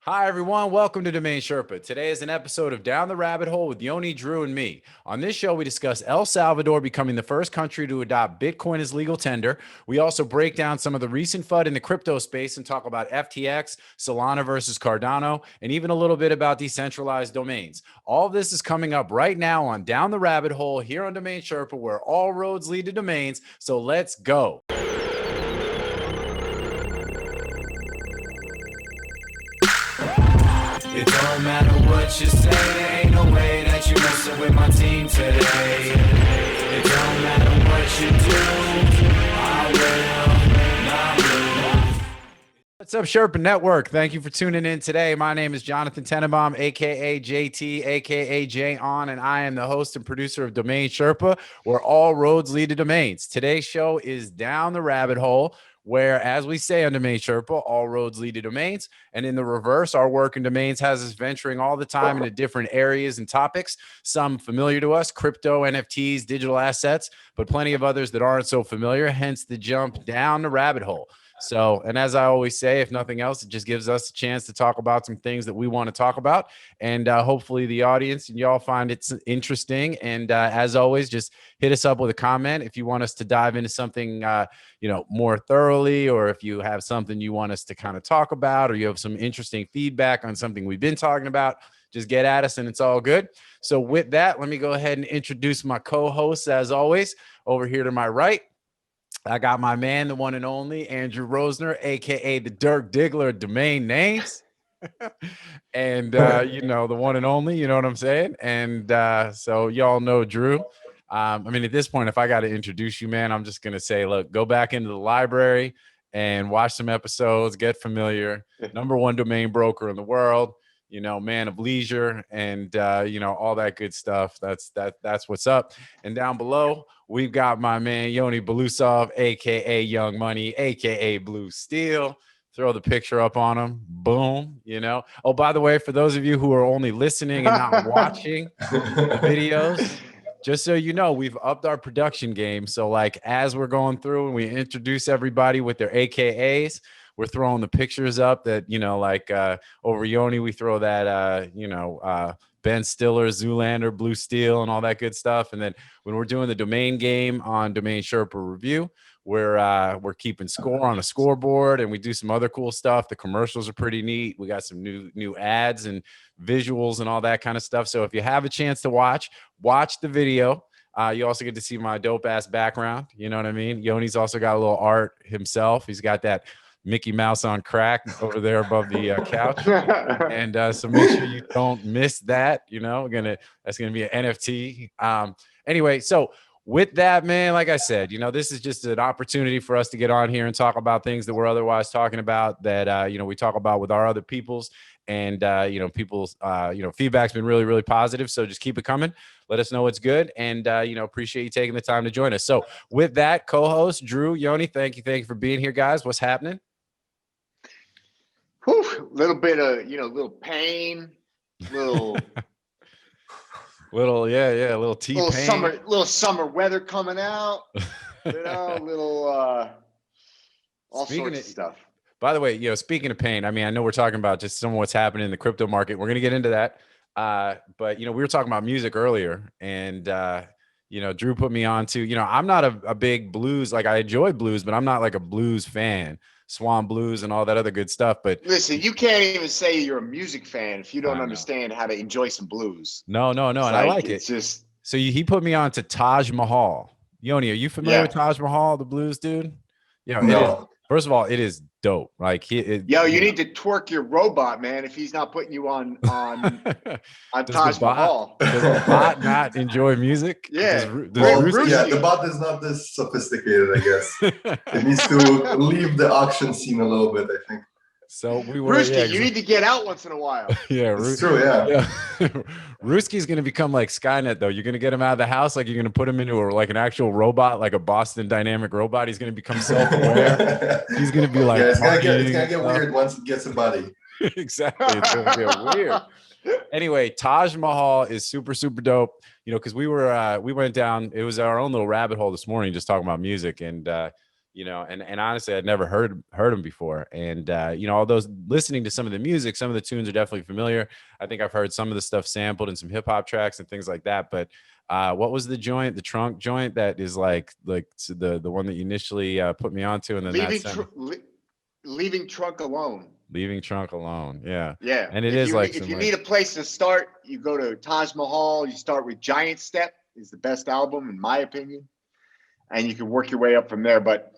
Hi, everyone. Welcome to DomainSherpa. Today is an episode of Down the Rabbit Hole with Yoni, Drew, and me. On this show, we discuss El Salvador becoming the first country to adopt Bitcoin as legal tender. We also break down some of the recent FUD in the crypto space and talk about FTX, Solana versus Cardano, and even a little bit about decentralized domains. All of this is coming up right now on Down the Rabbit Hole here on DomainSherpa, where all roads lead to domains. So let's go. It don't matter what you say, there ain't no way that you messing with my team today. It don't matter what you do, I will not lose. What's up, Sherpa Network? Thank you for tuning in today. My name is Jonathan Tenenbaum, aka JT, aka Jay On, and I am the host and producer of Domain Sherpa, where all roads lead to domains. Today's show is Down the Rabbit Hole, where, as we say on Domain Sherpa, all roads lead to domains. And in the reverse, our work in domains has us venturing all the time into different areas and topics, some familiar to us, crypto, NFTs, digital assets, but plenty of others that aren't so familiar, hence the jump down the rabbit hole. So, and as I always say, if nothing else, it just gives us a chance to talk about some things that we want to talk about. And hopefully the audience and y'all find it interesting. And as always, just hit us up with a comment if you want us to dive into something, more thoroughly, or if you have something you want us to kind of talk about, or you have some interesting feedback on something we've been talking about, just get at us and it's all good. So with that, let me go ahead and introduce my co-hosts as always. Over here to my right, I got my man, the one and only Andrew Rosner, aka the Dirk Diggler of domain names. And the one and only, you know what I'm saying? And so y'all know Drew. At this point, if I got to introduce you, man, I'm just gonna say, look, go back into the library and watch some episodes, get familiar. Number one domain broker in the world, man of leisure, and all that good stuff. That's what's up. And down below, we've got my man Yoni Belousov, aka Young Money, aka Blue Steel. Throw the picture up on him. Boom. Oh, by the way, for those of you who are only listening and not watching the videos, just so you know, we've upped our production game. So like as we're going through and we introduce everybody with their AKAs, we're throwing the pictures up that, over Yoni, we throw that, Ben Stiller, Zoolander, Blue Steel, and all that good stuff. And then when we're doing the domain game on Domain Sherpa Review, we're keeping score on a scoreboard, and we do some other cool stuff. The commercials are pretty neat. We got some new ads and visuals and all that kind of stuff. So if you have a chance to watch the video. You also get to see my dope ass background. You know what I mean? Yoni's also got a little art himself. He's got that Mickey Mouse on crack over there above the couch. And so make sure you don't miss that. That's gonna be an NFT. Anyway, so with that, man, like I said, this is just an opportunity for us to get on here and talk about things that we're otherwise talking about, that we talk about with our other peoples. And people's feedback's been really, really positive. So just keep it coming. Let us know it's good, and appreciate you taking the time to join us. So with that, co-host Drew, Yoni, thank you for being here, guys. What's happening? Little bit of little pain, little little T-pain. Little summer weather coming out, little all sorts of stuff. By the way, speaking of pain, I know we're talking about just some of what's happening in the crypto market. We're going to get into that. But we were talking about music earlier, and Drew put me on to, I'm not a big blues, like I enjoy blues, but I'm not like a blues fan, Swan Blues and all that other good stuff. But listen, you can't even say you're a music fan if you don't understand how to enjoy some blues. No. And I like it. Just so he put me on to Taj Mahal. Yoni, are you familiar with Taj Mahal, the blues dude? No. First of all, it is dope. Like you need to twerk your robot, man, if he's not putting you on Taj Mahal. Does the bot not enjoy music? Yeah. The bot is not this sophisticated, I guess. It needs to leave the auction scene a little bit, I think. So we were. Ruski, you need to get out once in a while. Yeah, it's true. Yeah. Ruski's gonna become like Skynet, though. You're gonna get him out of the house, like you're gonna put him into an actual robot, like a Boston Dynamic robot. He's gonna become self-aware. He's gonna be like, it's gonna get weird once it gets a body. Exactly, it's gonna get weird. Anyway, Taj Mahal is super, super dope. Because we went down. It was our own little rabbit hole this morning, just talking about music, and you know, and honestly, I'd never heard him before. And you know, although listening to some of the music, some of the tunes are definitely familiar. I think I've heard some of the stuff sampled in some hip hop tracks and things like that. But what was the joint, the trunk joint that is like the one that you initially put me onto, and then Leaving Trunk Alone. Leaving Trunk Alone. Yeah. Yeah. And it is like if you need a place to start, you go to Taj Mahal. You start with Giant Step is the best album in my opinion, and you can work your way up from there. But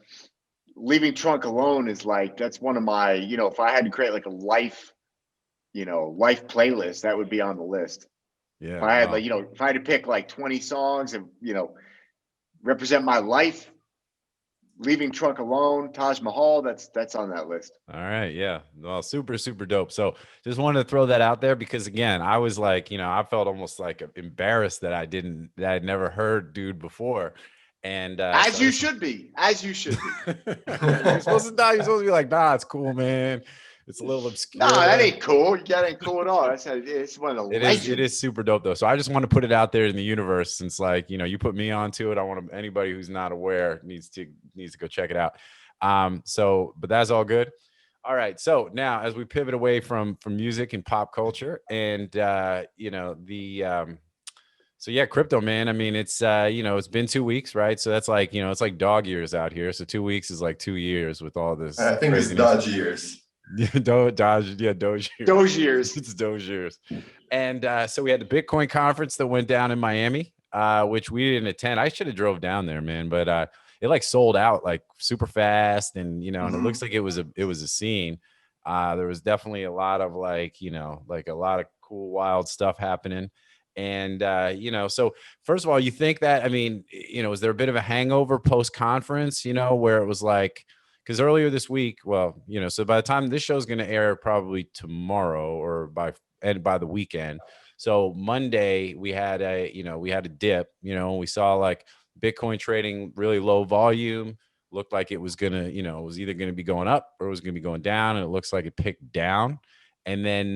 Leaving Trunk Alone is like, that's one of my, you know, if I had to create like a life playlist, that would be on the list. Yeah. If I had like, you know, if I had to pick like 20 songs and, you know, represent my life, Leaving Trunk Alone, Taj Mahal, that's on that list. All right. Yeah. Well, super, super dope. So just wanted to throw that out there because again, I was like, you know, I felt almost like embarrassed that I'd never heard dude before. And as you should be. You're supposed to be like, nah, it's cool, man. It's a little obscure. No, that ain't cool. That ain't cool at all. It's one of the legends. It is super dope though. So I just want to put it out there in the universe since like, you know, you put me onto it. I want anybody who's not aware needs to go check it out. But that's all good. All right. So now as we pivot away from music and pop culture and you know, so yeah, crypto, man. I mean, it's you know, it's been 2 weeks, right? So that's like, you know, it's like dog years out here. So 2 weeks is like 2 years with all this. I think it's dodge years. Doge years. Doge years. It's Doge years. And so we had the Bitcoin conference that went down in Miami, which we didn't attend. I should have drove down there, man, but it like sold out like super fast, and you know, and it looks like it was a scene. There was definitely a lot of like, you know, like a lot of cool, wild stuff happening. And you know, so first of all, you think that, I mean, you know, is there a bit of a hangover post conference, you know, where it was like, because earlier this week, well, you know, so by the time this show is going to air probably tomorrow or by the weekend. So Monday we had a dip, you know, we saw like Bitcoin trading really low volume, looked like it was going to, you know, it was either going to be going up or it was going to be going down. And it looks like it picked down. And then,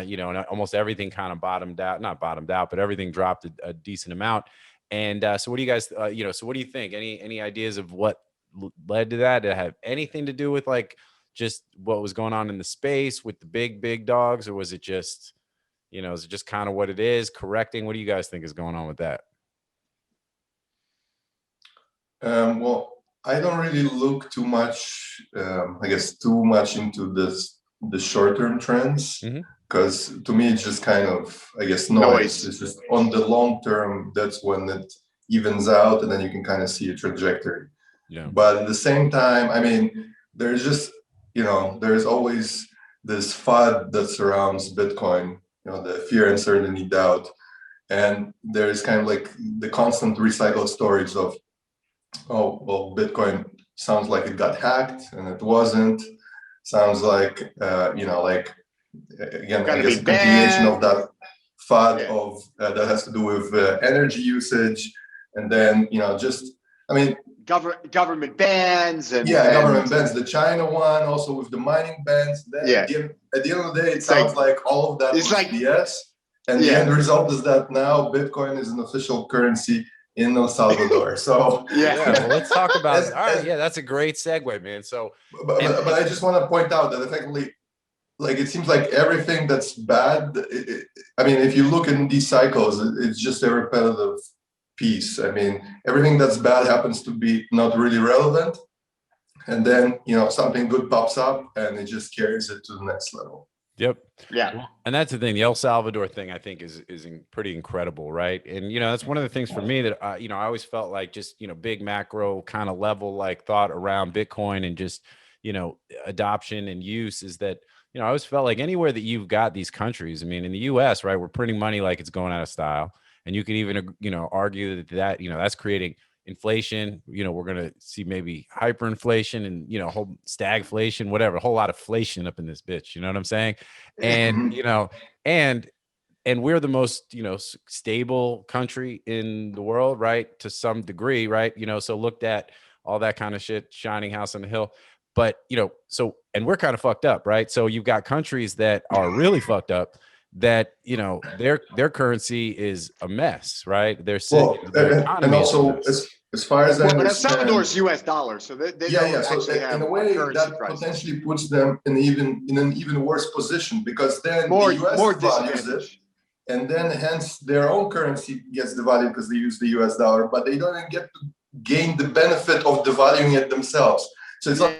you know, and almost everything kind of not bottomed out, but everything dropped a decent amount. And so what do you guys, you know, so what do you think? Any ideas of what led to that? Did it have anything to do with like just what was going on in the space with the big dogs, or was it just, you know, is it just kind of what it is correcting? What do you guys think is going on with that? Well, I don't really look too much, I guess, too much into the short-term trends, because to me it's just kind of, I guess, noise. It's just on the long term, that's when it evens out, and then you can kind of see a trajectory. Yeah. But at the same time, I mean, there's just, you know, there's always this FUD that surrounds Bitcoin, you know, the fear, uncertainty, doubt. And there's kind of like the constant recycled stories of, oh, well, Bitcoin sounds like it got hacked and it wasn't. Sounds like, you know, like, again, I guess a continuation of that FUD of that has to do with energy usage. And then, you know, just, I mean, government bans and government bans. The China one, also with the mining bans. Then at the end of the day, it sounds like all of that is like BS. And the end result is that now Bitcoin is an official currency in El Salvador. So well, let's talk about it. All right, that's a great segue, man. So, but I just want to point out that effectively, like, it seems like everything that's bad. I mean, if you look in these cycles, it's just a repetitive piece. I mean, everything that's bad happens to be not really relevant, and then, you know, something good pops up and it just carries it to the next level. Yep. Yeah. And that's the thing. The El Salvador thing, I think, is pretty incredible, right? And you know, that's one of the things for me that you know, I always felt like just, you know, big macro kind of level like thought around Bitcoin and just, you know, adoption and use is that, you know, I always felt like anywhere that you've got these countries, I mean, in the US, right, we're printing money like it's going out of style. And you could even, you know, argue that, you know, that's creating inflation. You know, we're going to see maybe hyperinflation and, you know, whole stagflation, whatever, a whole lot of inflation up in this bitch. You know what I'm saying? And, you know, and we're the most, you know, stable country in the world, right? To some degree, right? You know, so looked at all that kind of shit, shining house on the hill. But, you know, so, and we're kind of fucked up, right? So you've got countries that are really fucked up that, you know, their currency is a mess, right? Their Well, their and economy is a also mess. as far as I Well, El understand, Salvador's U.S. dollar, so they yeah, don't yeah. So actually have in a a way, currency that crisis. potentially puts them in an even worse position, because then More the US devalues it, disadvantage. and then hence their own currency gets devalued because they use the US dollar, but they don't get to gain the benefit of devaluing it themselves. So it's like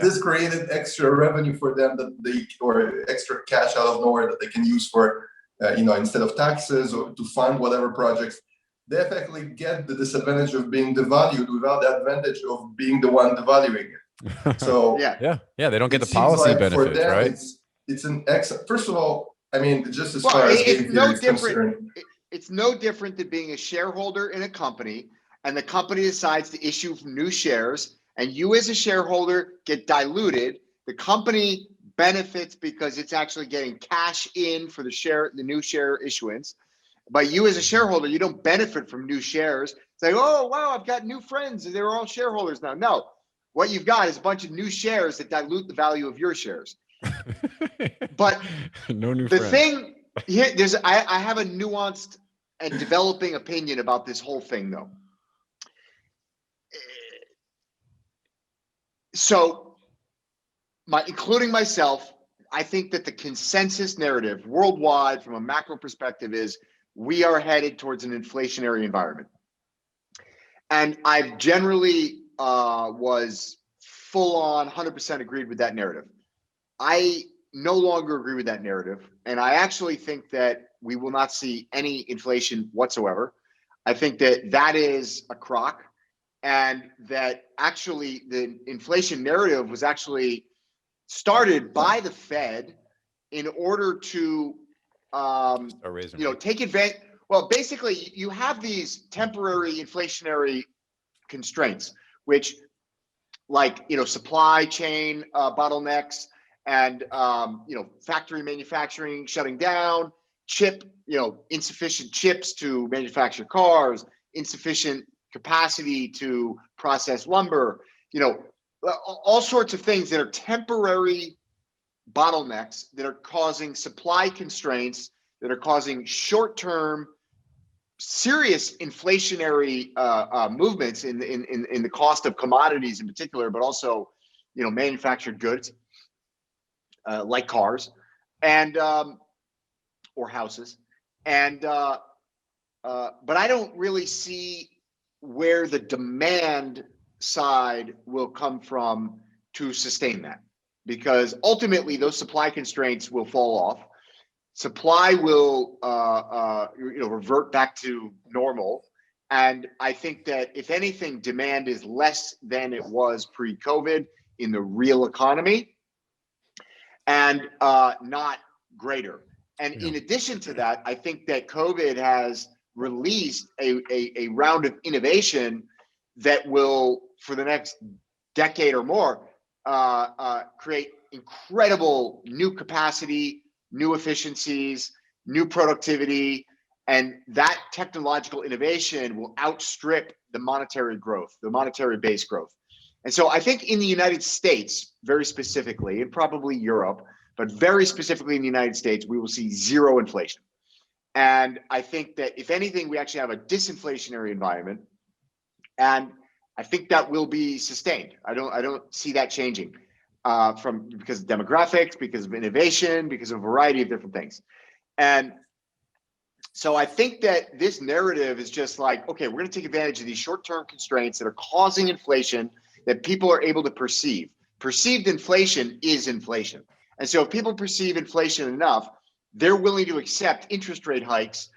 this created extra revenue for them that they, or extra cash out of nowhere that they can use for, instead of taxes or to fund whatever projects. They effectively get the disadvantage of being devalued without the advantage of being the one devaluing it. So yeah, they don't get the seems policy like for benefits, them, right? it's an excellent. First of all, I mean, just as Well, far as game it's theory no is different. concerned, It's no different than being a shareholder in a company, and the company decides to issue new shares, and you as a shareholder get diluted. The company benefits because it's actually getting cash in for the new share issuance. But you as a shareholder, you don't benefit from new shares. It's like, oh, wow, I've got new friends and they're all shareholders now. No, what you've got is a bunch of new shares that dilute the value of your shares. But no new the friends. thing here, I have a nuanced and developing opinion about this whole thing, though. So, including myself, I think that the consensus narrative worldwide from a macro perspective is we are headed towards an inflationary environment. And I've generally was full on 100% agreed with that narrative. I no longer agree with that narrative. And I actually think that we will not see any inflation whatsoever. I think that that is a crock, and that actually the inflation narrative was actually started by the Fed in order to take advantage. Well, basically, you have these temporary inflationary constraints, which, like, supply chain bottlenecks, and factory manufacturing shutting down, insufficient chips to manufacture cars, insufficient capacity to process lumber, all sorts of things that are temporary bottlenecks that are causing supply constraints, that are causing short-term serious inflationary movements in the cost of commodities in particular, but also manufactured goods like cars and or houses, and but I don't really see where the demand side will come from to sustain that, because ultimately those supply constraints will fall off. Supply will revert back to normal. And I think that if anything, demand is less than it was pre-COVID in the real economy, and not greater. And in addition to that, I think that COVID has released a round of innovation that will, for the next decade or more, create incredible new capacity, new efficiencies, new productivity, and that technological innovation will outstrip the monetary growth, the monetary base growth. And so I think in the United States, very specifically, and probably Europe, but very specifically in the United States, we will see zero inflation. And I think that if anything, we actually have a disinflationary environment, and I think that will be sustained. I don't see that changing because of demographics, because of innovation, because of a variety of different things. And so I think that this narrative is just like, okay, we're going to take advantage of these short-term constraints that are causing inflation that people are able to perceive. Perceived inflation is inflation. And so if people perceive inflation enough, they're willing to accept interest rate hikes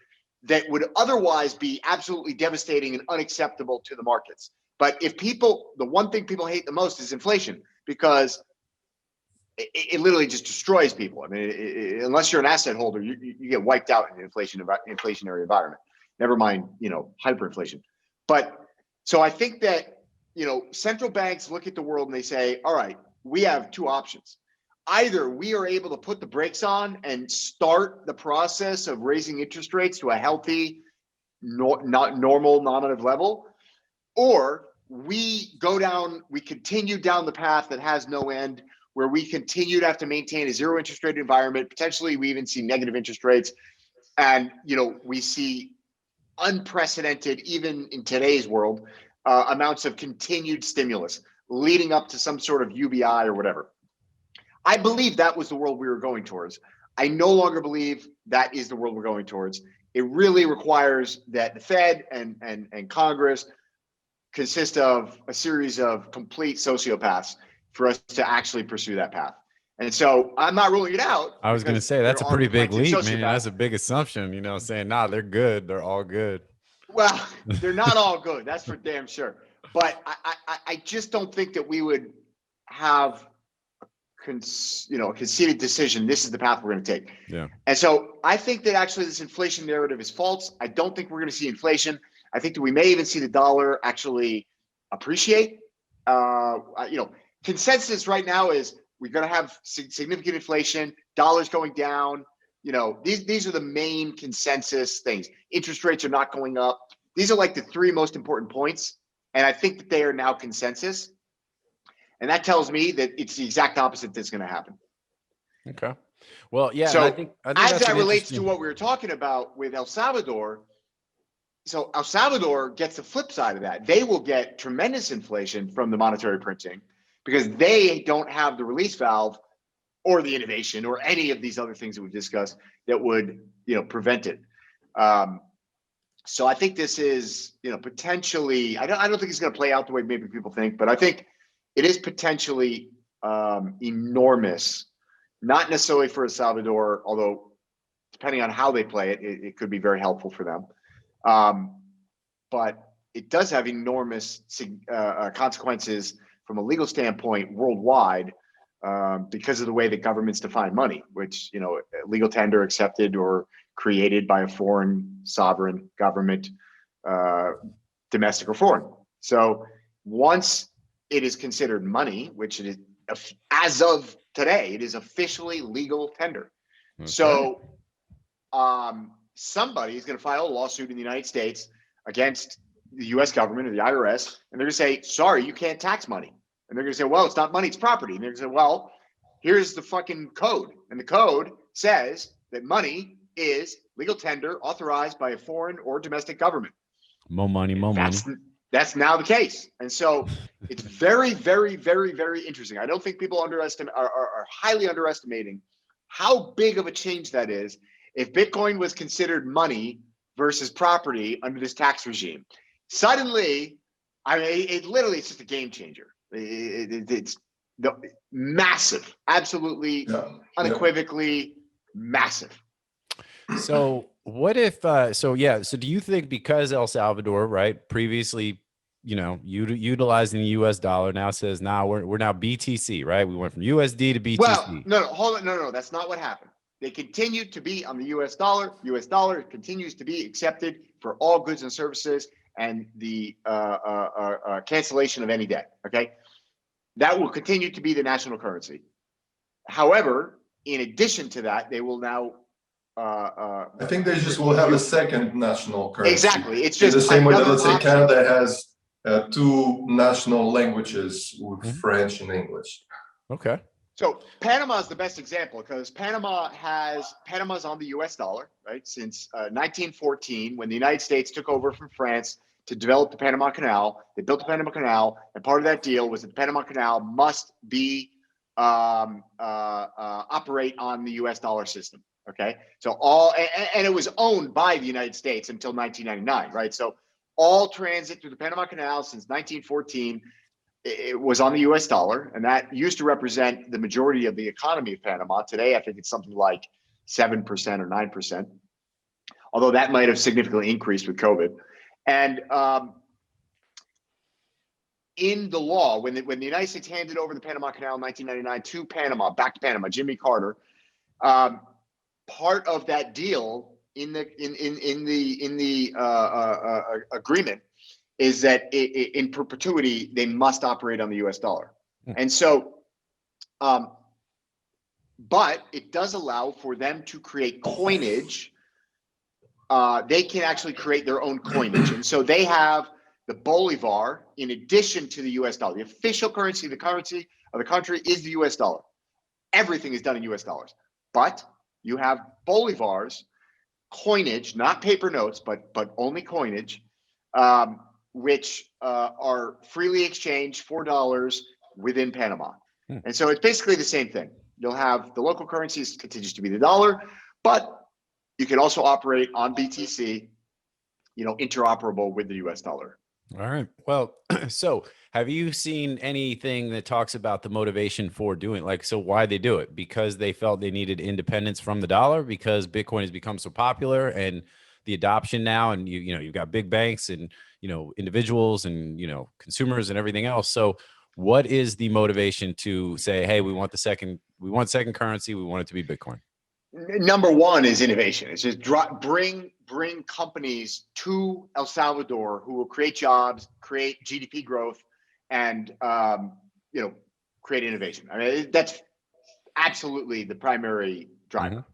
that would otherwise be absolutely devastating and unacceptable to the markets. But the one thing people hate the most is inflation, because it literally just destroys people. I mean, unless you're an asset holder, you get wiped out in an inflationary environment. Never mind, hyperinflation. But so I think that, central banks look at the world and they say, all right, we have two options. Either we are able to put the brakes on and start the process of raising interest rates to a healthy, not normal nominative level, or we continue down the path that has no end, where we continue to have to maintain a zero interest rate environment. Potentially, we even see negative interest rates. And, we see unprecedented, even in today's world, amounts of continued stimulus leading up to some sort of UBI or whatever. I believe that was the world we were going towards. I no longer believe that is the world we're going towards. It really requires that the Fed and Congress consist of a series of complete sociopaths for us to actually pursue that path. And so I'm not ruling it out. I was going to say, that's a pretty big leap, man. That's a big assumption, saying, nah, they're good. They're all good. Well, they're not all good. That's for damn sure. But I just don't think that we would have a conceded decision. This is the path we're going to take. Yeah. And so I think that actually this inflation narrative is false. I don't think we're going to see inflation. I think that we may even see the dollar actually appreciate. Consensus right now is we're going to have significant inflation, dollars going down. These are the main consensus things. Interest rates are not going up. These are like the three most important points. And I think that they are now consensus. And that tells me that it's the exact opposite that's going to happen. Okay. Well, yeah. So I think as that relates to what we were talking about with El Salvador, so El Salvador gets the flip side of that. They will get tremendous inflation from the monetary printing because they don't have the release valve or the innovation or any of these other things that we've discussed that would, prevent it. So I think this is, potentially, I don't think it's going to play out the way maybe people think, but I think it is potentially enormous, not necessarily for El Salvador, although depending on how they play it, it could be very helpful for them. But it does have enormous consequences from a legal standpoint worldwide because of the way that governments define money, which, legal tender accepted or created by a foreign sovereign government, domestic or foreign. So once it is considered money, which it is, as of today, it is officially legal tender. Okay. So somebody is going to file a lawsuit in the United States against the U.S. government or the IRS, and they're going to say, sorry, you can't tax money. And they're going to say, well, it's not money, it's property. And they're going to say, well, here's the fucking code. And the code says that money is legal tender authorized by a foreign or domestic government. More money, more money. That's now the case. And so it's very, very, very, very interesting. I don't think people are highly underestimating how big of a change that is if Bitcoin was considered money versus property under this tax regime. Suddenly, it's just a game changer. It's massive, absolutely, unequivocally massive. So what if, so do you think because El Salvador, right, previously, utilizing the US dollar now says, we're now BTC, right? We went from USD to BTC. Well, no, hold on. No, that's not what happened. They continue to be on the US dollar. US dollar continues to be accepted for all goods and services and the cancellation of any debt, okay? That will continue to be the national currency. However, in addition to that, they will now I think they just will have a second national currency. Exactly. It's just in the same way that, let's say, option. Canada has two national languages with French and English. Okay. So Panama is the best example because Panama's on the US dollar, right? Since 1914, when the United States took over from France to develop the Panama Canal, they built the Panama Canal, and part of that deal was that the Panama Canal must be operate on the US dollar system. Okay, so and it was owned by the United States until 1999, right? So all transit through the Panama Canal since 1914, it was on the US dollar, and that used to represent the majority of the economy of Panama. Today, I think it's something like 7% or 9%, although that might have significantly increased with COVID. And in the law, when the United States handed over the Panama Canal in 1999 to Panama, back to Panama, Jimmy Carter, part of that deal in the agreement is that in perpetuity they must operate on the US dollar. And so but it does allow for them to create coinage. They can actually create their own coinage, and so they have the bolivar in addition to the US dollar, the official currency, the currency of the country is the US dollar. Everything is done in US dollars. But you have bolivars, coinage, not paper notes, but only coinage, which are freely exchanged for dollars within Panama. And so it's basically the same thing. You'll have the local currencies continues to be the dollar, but you can also operate on BTC, interoperable with the US dollar. All right. Well, so have you seen anything that talks about the motivation for doing so why they do it? Because they felt they needed independence from the dollar, because Bitcoin has become so popular and the adoption now, and you've got big banks and, individuals and, consumers and everything else. So what is the motivation to say, hey, we want second currency. We want it to be Bitcoin? Number one is innovation. It's just bring companies to El Salvador who will create jobs, create GDP growth, and create innovation. I mean, that's absolutely the primary driver.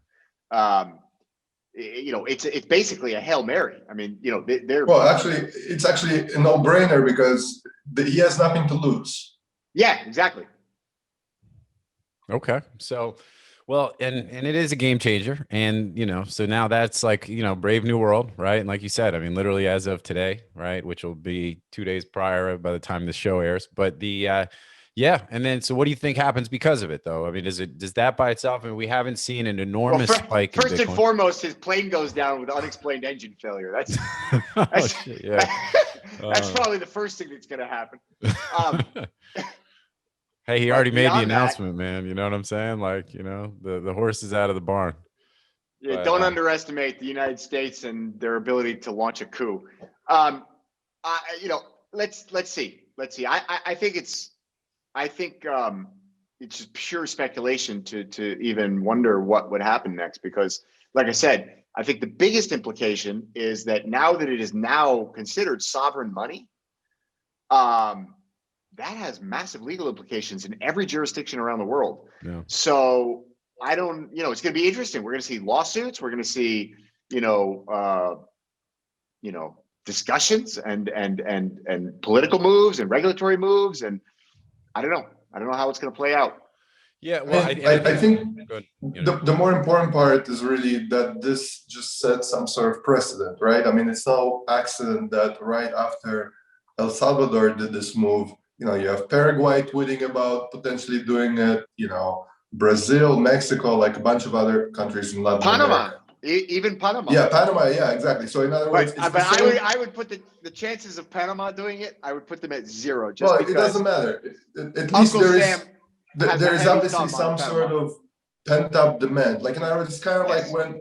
It's basically a Hail Mary. I mean, it's actually a no-brainer because he has nothing to lose. Yeah, exactly. Okay, so. Well, and it is a game changer. And, so now that's brave new world, right? And like you said, I mean, literally as of today, right? Which will be 2 days prior by the time the show airs. But and then, so what do you think happens because of it though? I mean, does that by itself, and we haven't seen an enormous spike in First and foremost, his plane goes down with unexplained engine failure. That's probably the first thing that's going to happen. Hey, he already made the announcement, man. You know what I'm saying? The horse is out of the barn. Yeah, but, don't underestimate the United States and their ability to launch a coup. Let's see. I think it's just pure speculation to even wonder what would happen next, because, like I said, I think the biggest implication is that now that it is now considered sovereign money, that has massive legal implications in every jurisdiction around the world. Yeah. So it's going to be interesting. We're going to see lawsuits. We're going to see, discussions and political moves and regulatory moves. And I don't know how it's going to play out. Yeah. Well, I think the more important part is really that this just sets some sort of precedent, right? I mean, it's no accident that right after El Salvador did this move, you have Paraguay tweeting about potentially doing it, Brazil, Mexico, like a bunch of other countries in Latin America. Even Panama. Yeah, Panama. Yeah, exactly. So in other words, I would put the chances of Panama doing it, I would put them at 0. It doesn't matter. At least there is obviously some sort of pent up demand. Like in other words, it's kind of like when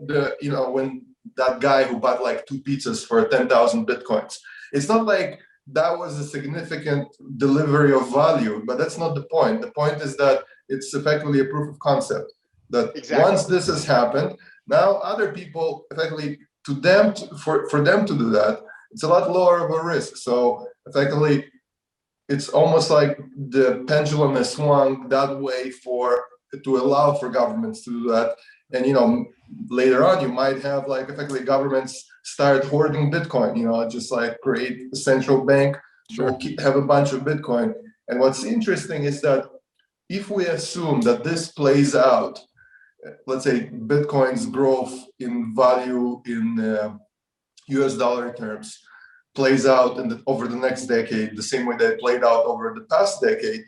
when that guy who bought like 2 pizzas for 10,000 bitcoins. It's not like that was a significant delivery of value, but that's not the point. The point is that it's effectively a proof of concept that once this has happened, now other people effectively for them to do that, it's a lot lower of a risk. So effectively, it's almost like the pendulum has swung that way to allow for governments to do that. And later on, you might have effectively governments start hoarding Bitcoin. Just create a central bank will have a bunch of Bitcoin. And what's interesting is that if we assume that this plays out, let's say Bitcoin's growth in value in US dollar terms plays out over the next decade, the same way that it played out over the past decade,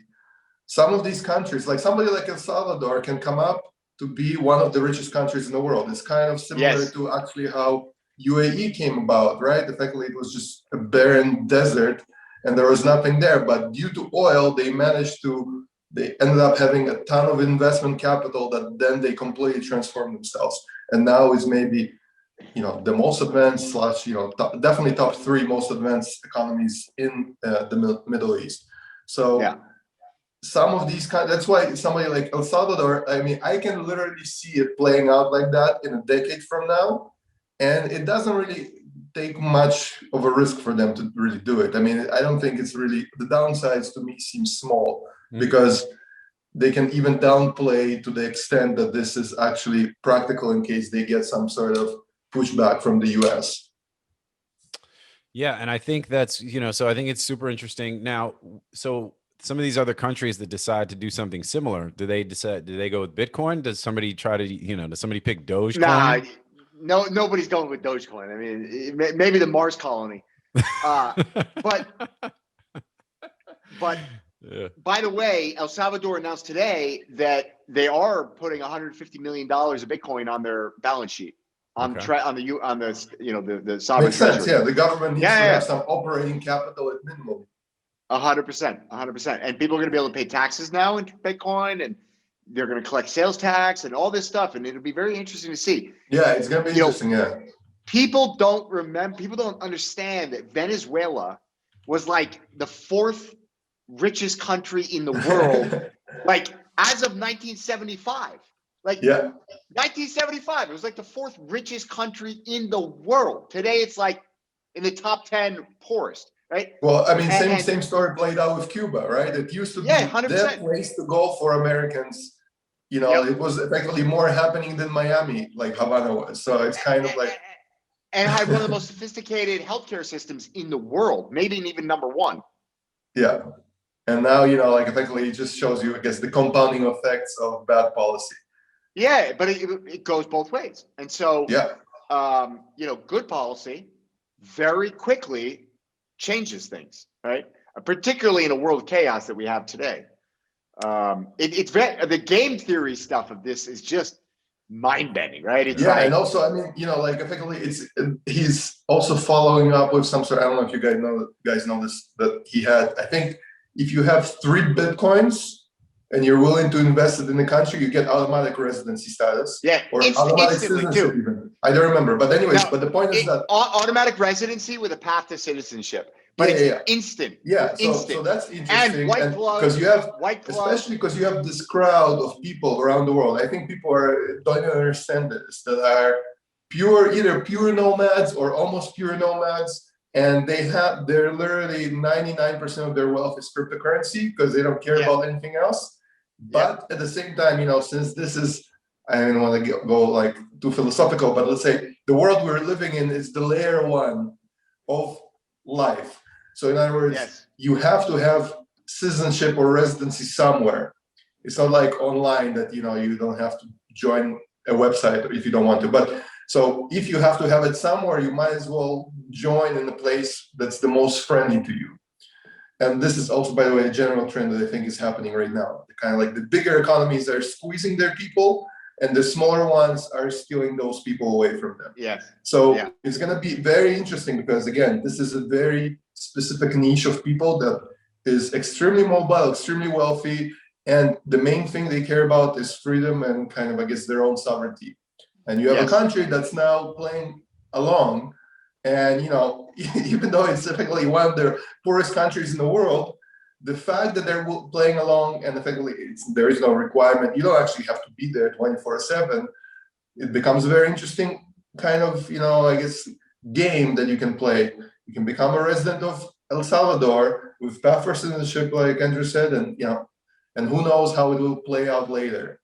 some of these countries, like somebody like El Salvador, can come up to be one of the richest countries in the world. It's kind of similar to actually how UAE came about, right? Effectively, it was just a barren desert and there was nothing there. But due to oil, they ended up having a ton of investment capital that then they completely transformed themselves. And now is maybe, the most advanced definitely top 3 most advanced economies in the Middle East. So some of these that's why somebody like El Salvador, I mean, I can literally see it playing out like that in a decade from now. And it doesn't really take much of a risk for them to really do it. I mean, I don't think it's really, the downsides to me seem small because they can even downplay to the extent that this is actually practical in case they get some sort of pushback from the US. Yeah. And I think that's, so I think it's super interesting. Now, so some of these other countries that decide to do something similar, do they go with Bitcoin? Does somebody try to, does somebody pick Dogecoin? Nah, no, nobody's going with Dogecoin. I mean, maybe the Mars colony. But yeah. By the way, El Salvador announced today that they are putting $150 million of Bitcoin on their balance sheet on the sovereign Makes sense. treasury. Yeah, the government needs to have some operating capital at minimum. 100%. And people are going to be able to pay taxes now in Bitcoin, and they're going to collect sales tax and all this stuff. And it'll be very interesting to see. Yeah, it's going to be interesting. Yeah. People don't understand that Venezuela was like the fourth richest country in the world, like as of 1975. Like 1975, it was like the fourth richest country in the world. Today, it's like in the top 10 poorest, right? Well, I mean, same story played out with Cuba, right? It used to be 100%. the place to go for Americans. It was effectively more happening than Miami, like Havana was. So it's kind of like. And had one of the most sophisticated healthcare systems in the world, maybe even number one. Yeah. And now, like effectively it just shows you, I guess, the compounding effects of bad policy. Yeah, but it goes both ways. And so, good policy very quickly changes things, right? Particularly in a world of chaos that we have today. It's the game theory stuff of this is just mind-bending, right? It's and also, I mean, like effectively, he's also following up with some sort. I don't know if you guys know this, that he had. I think if you have 3 Bitcoins and you're willing to invest it in the country, you get automatic residency status. Yeah, or automatic citizenship even. I don't remember, but anyways, but the point is that automatic residency with a path to citizenship. But it's instant. Yeah, so that's interesting. And because you have, especially because you have this crowd of people around the world. I think people don't even understand this, that are either pure nomads or almost pure nomads, and they're literally 99% of their wealth is cryptocurrency because they don't care about anything else. But at the same time, since this is, I don't want to go like too philosophical, but let's say the world we're living in is the layer 1 of life. So in other words, you have to have citizenship or residency somewhere. It's not like online that, you don't have to join a website if you don't want to. But so if you have to have it somewhere, you might as well join in the place that's the most friendly to you. And this is also, by the way, a general trend that I think is happening right now. Kind of like the bigger economies are squeezing their people, and the smaller ones are stealing those people away from them. So it's going to be very interesting because, again, this is a very specific niche of people that is extremely mobile, extremely wealthy, and the main thing they care about is freedom and kind of, I guess, their own sovereignty. And you have a country that's now playing along, and even though it's typically one of the poorest countries in the world, the fact that they're playing along and effectively there is no requirement, you don't actually have to be there 24/7. It becomes a very interesting kind of, I guess, game that you can play. You can become a resident of El Salvador with path for citizenship, like Andrew said, and and who knows how it will play out later.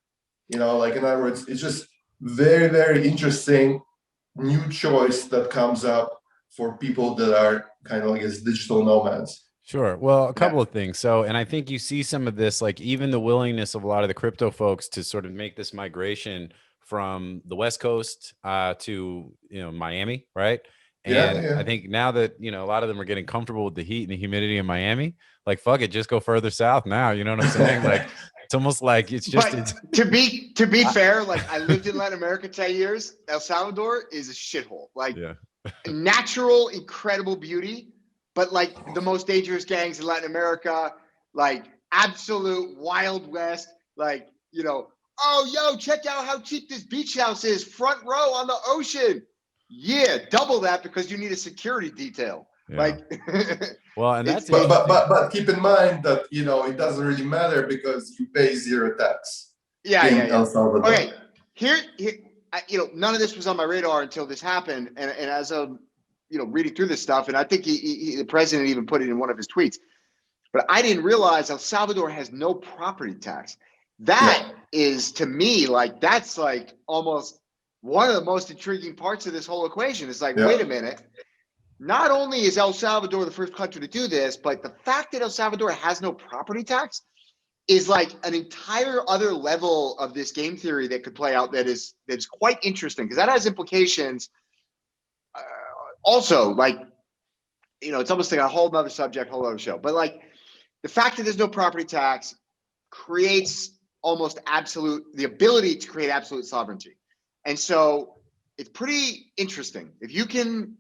Like in other words, it's just very, very interesting new choice that comes up for people that are kind of, I guess, digital nomads. Sure. Well, a couple of things. So, and I think you see some of this, like even the willingness of a lot of the crypto folks to sort of make this migration from the West Coast to, Miami, right? And I think now that, a lot of them are getting comfortable with the heat and the humidity in Miami, like, fuck it, just go further south now. You know what I'm saying? Like, it's almost like it's just. To be fair, like I lived in Latin America 10 years. El Salvador is a shithole. Like natural, incredible beauty, but like the most dangerous gangs in Latin America, like absolute Wild West, like, oh, yo, check out how cheap this beach house is, front row on the ocean. Yeah, double that because you need a security detail. Like, well, and that's but keep in mind that it doesn't really matter because you pay zero tax. El Salvador. Okay, here, none of this was on my radar until this happened, and as of reading through this stuff, and I think the president even put it in one of his tweets, but I didn't realize El Salvador has no property tax. That is, to me, like that's like almost one of the most intriguing parts of this whole equation. It's like, wait a minute, not only is El Salvador the first country to do this, but the fact that El Salvador has no property tax is like an entire other level of this game theory that could play out that's quite interesting, because that has implications. Also, like, it's almost like a whole other subject, whole other show. But like the fact that there's no property tax creates almost the ability to create absolute sovereignty. And so it's pretty interesting. If you can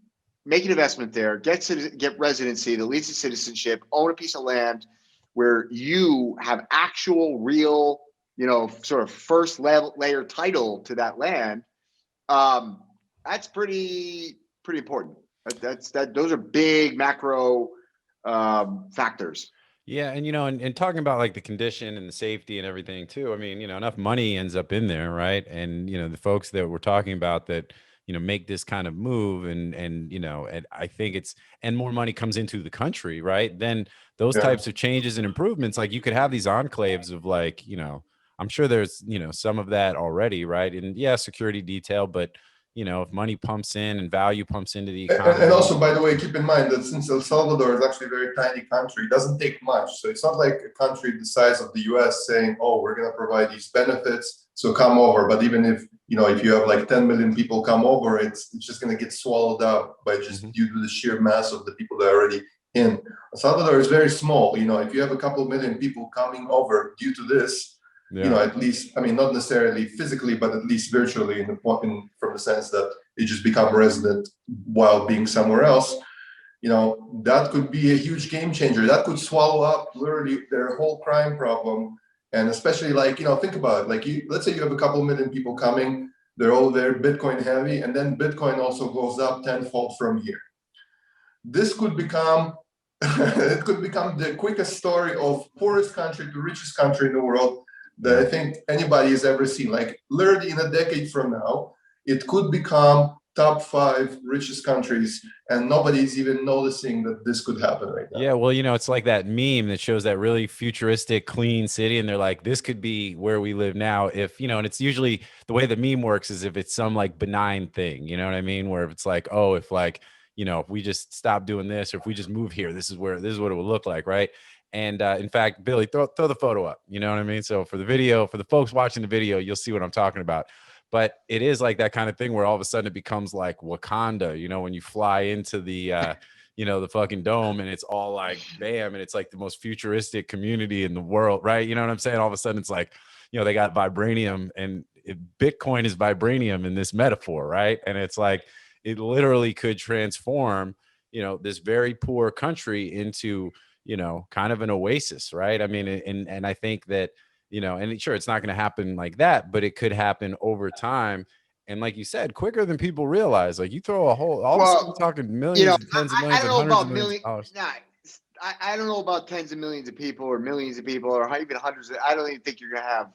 make an investment there, get residency that leads to citizenship, own a piece of land where you have actual, real, sort of first layer title to that land, that's pretty important. Those are big macro factors. Yeah, and and talking about like the condition and the safety and everything too. I mean, enough money ends up in there, right? And the folks that we're talking about that make this kind of move, and I think and more money comes into the country, right? Then those types of changes and improvements, like you could have these enclaves of like, I'm sure there's some of that already, right? And yeah, security detail, but if money pumps in and value pumps into the economy. And also, by the way, keep in mind that since El Salvador is actually a very tiny country, it doesn't take much. So it's not like a country the size of the US saying, oh, we're going to provide these benefits, so come over. But even if you have like 10 million people come over, it's just going to get swallowed up by just due to the sheer mass of the people that are already in. El Salvador is very small. If you have a couple million people coming over due to this, at least, I mean, not necessarily physically, but at least virtually from the sense that they just become resident while being somewhere else, that could be a huge game changer. That could swallow up literally their whole crime problem. And especially like, think about it, like let's say you have a couple million people coming, they're all very Bitcoin heavy, and then Bitcoin also goes up tenfold from here. This could become, it could become the quickest story of poorest country to richest country in the world that I think anybody has ever seen. Like literally in a decade from now, it could become top 5 richest countries, and nobody's even noticing that this could happen right now. Yeah, well, it's like that meme that shows that really futuristic, clean city, and they're like, this could be where we live now if, and it's usually the way the meme works is if it's some like benign thing, you know what I mean? Where if it's like, oh, if like, if we just stop doing this, or if we just move here, this is what it would look like, right? And in fact, Billy, throw the photo up. You know what I mean? So for the video, for the folks watching the video, you'll see what I'm talking about. But it is like that kind of thing where all of a sudden it becomes like Wakanda, when you fly into the, the fucking dome, and it's all like, bam. And it's like the most futuristic community in the world, right? You know what I'm saying? All of a sudden it's like, they got vibranium, and Bitcoin is vibranium in this metaphor, right? And it's like, it literally could transform, this very poor country into, kind of an oasis, right? I mean, and I think that, and sure, it's not going to happen like that, but it could happen over time. And like you said, quicker than people realize. Like you throw all of a sudden talking millions and tens of millions and hundreds of millions of dollars. I don't know about tens of millions of people or millions of people or even hundreds I don't even think you're going to have.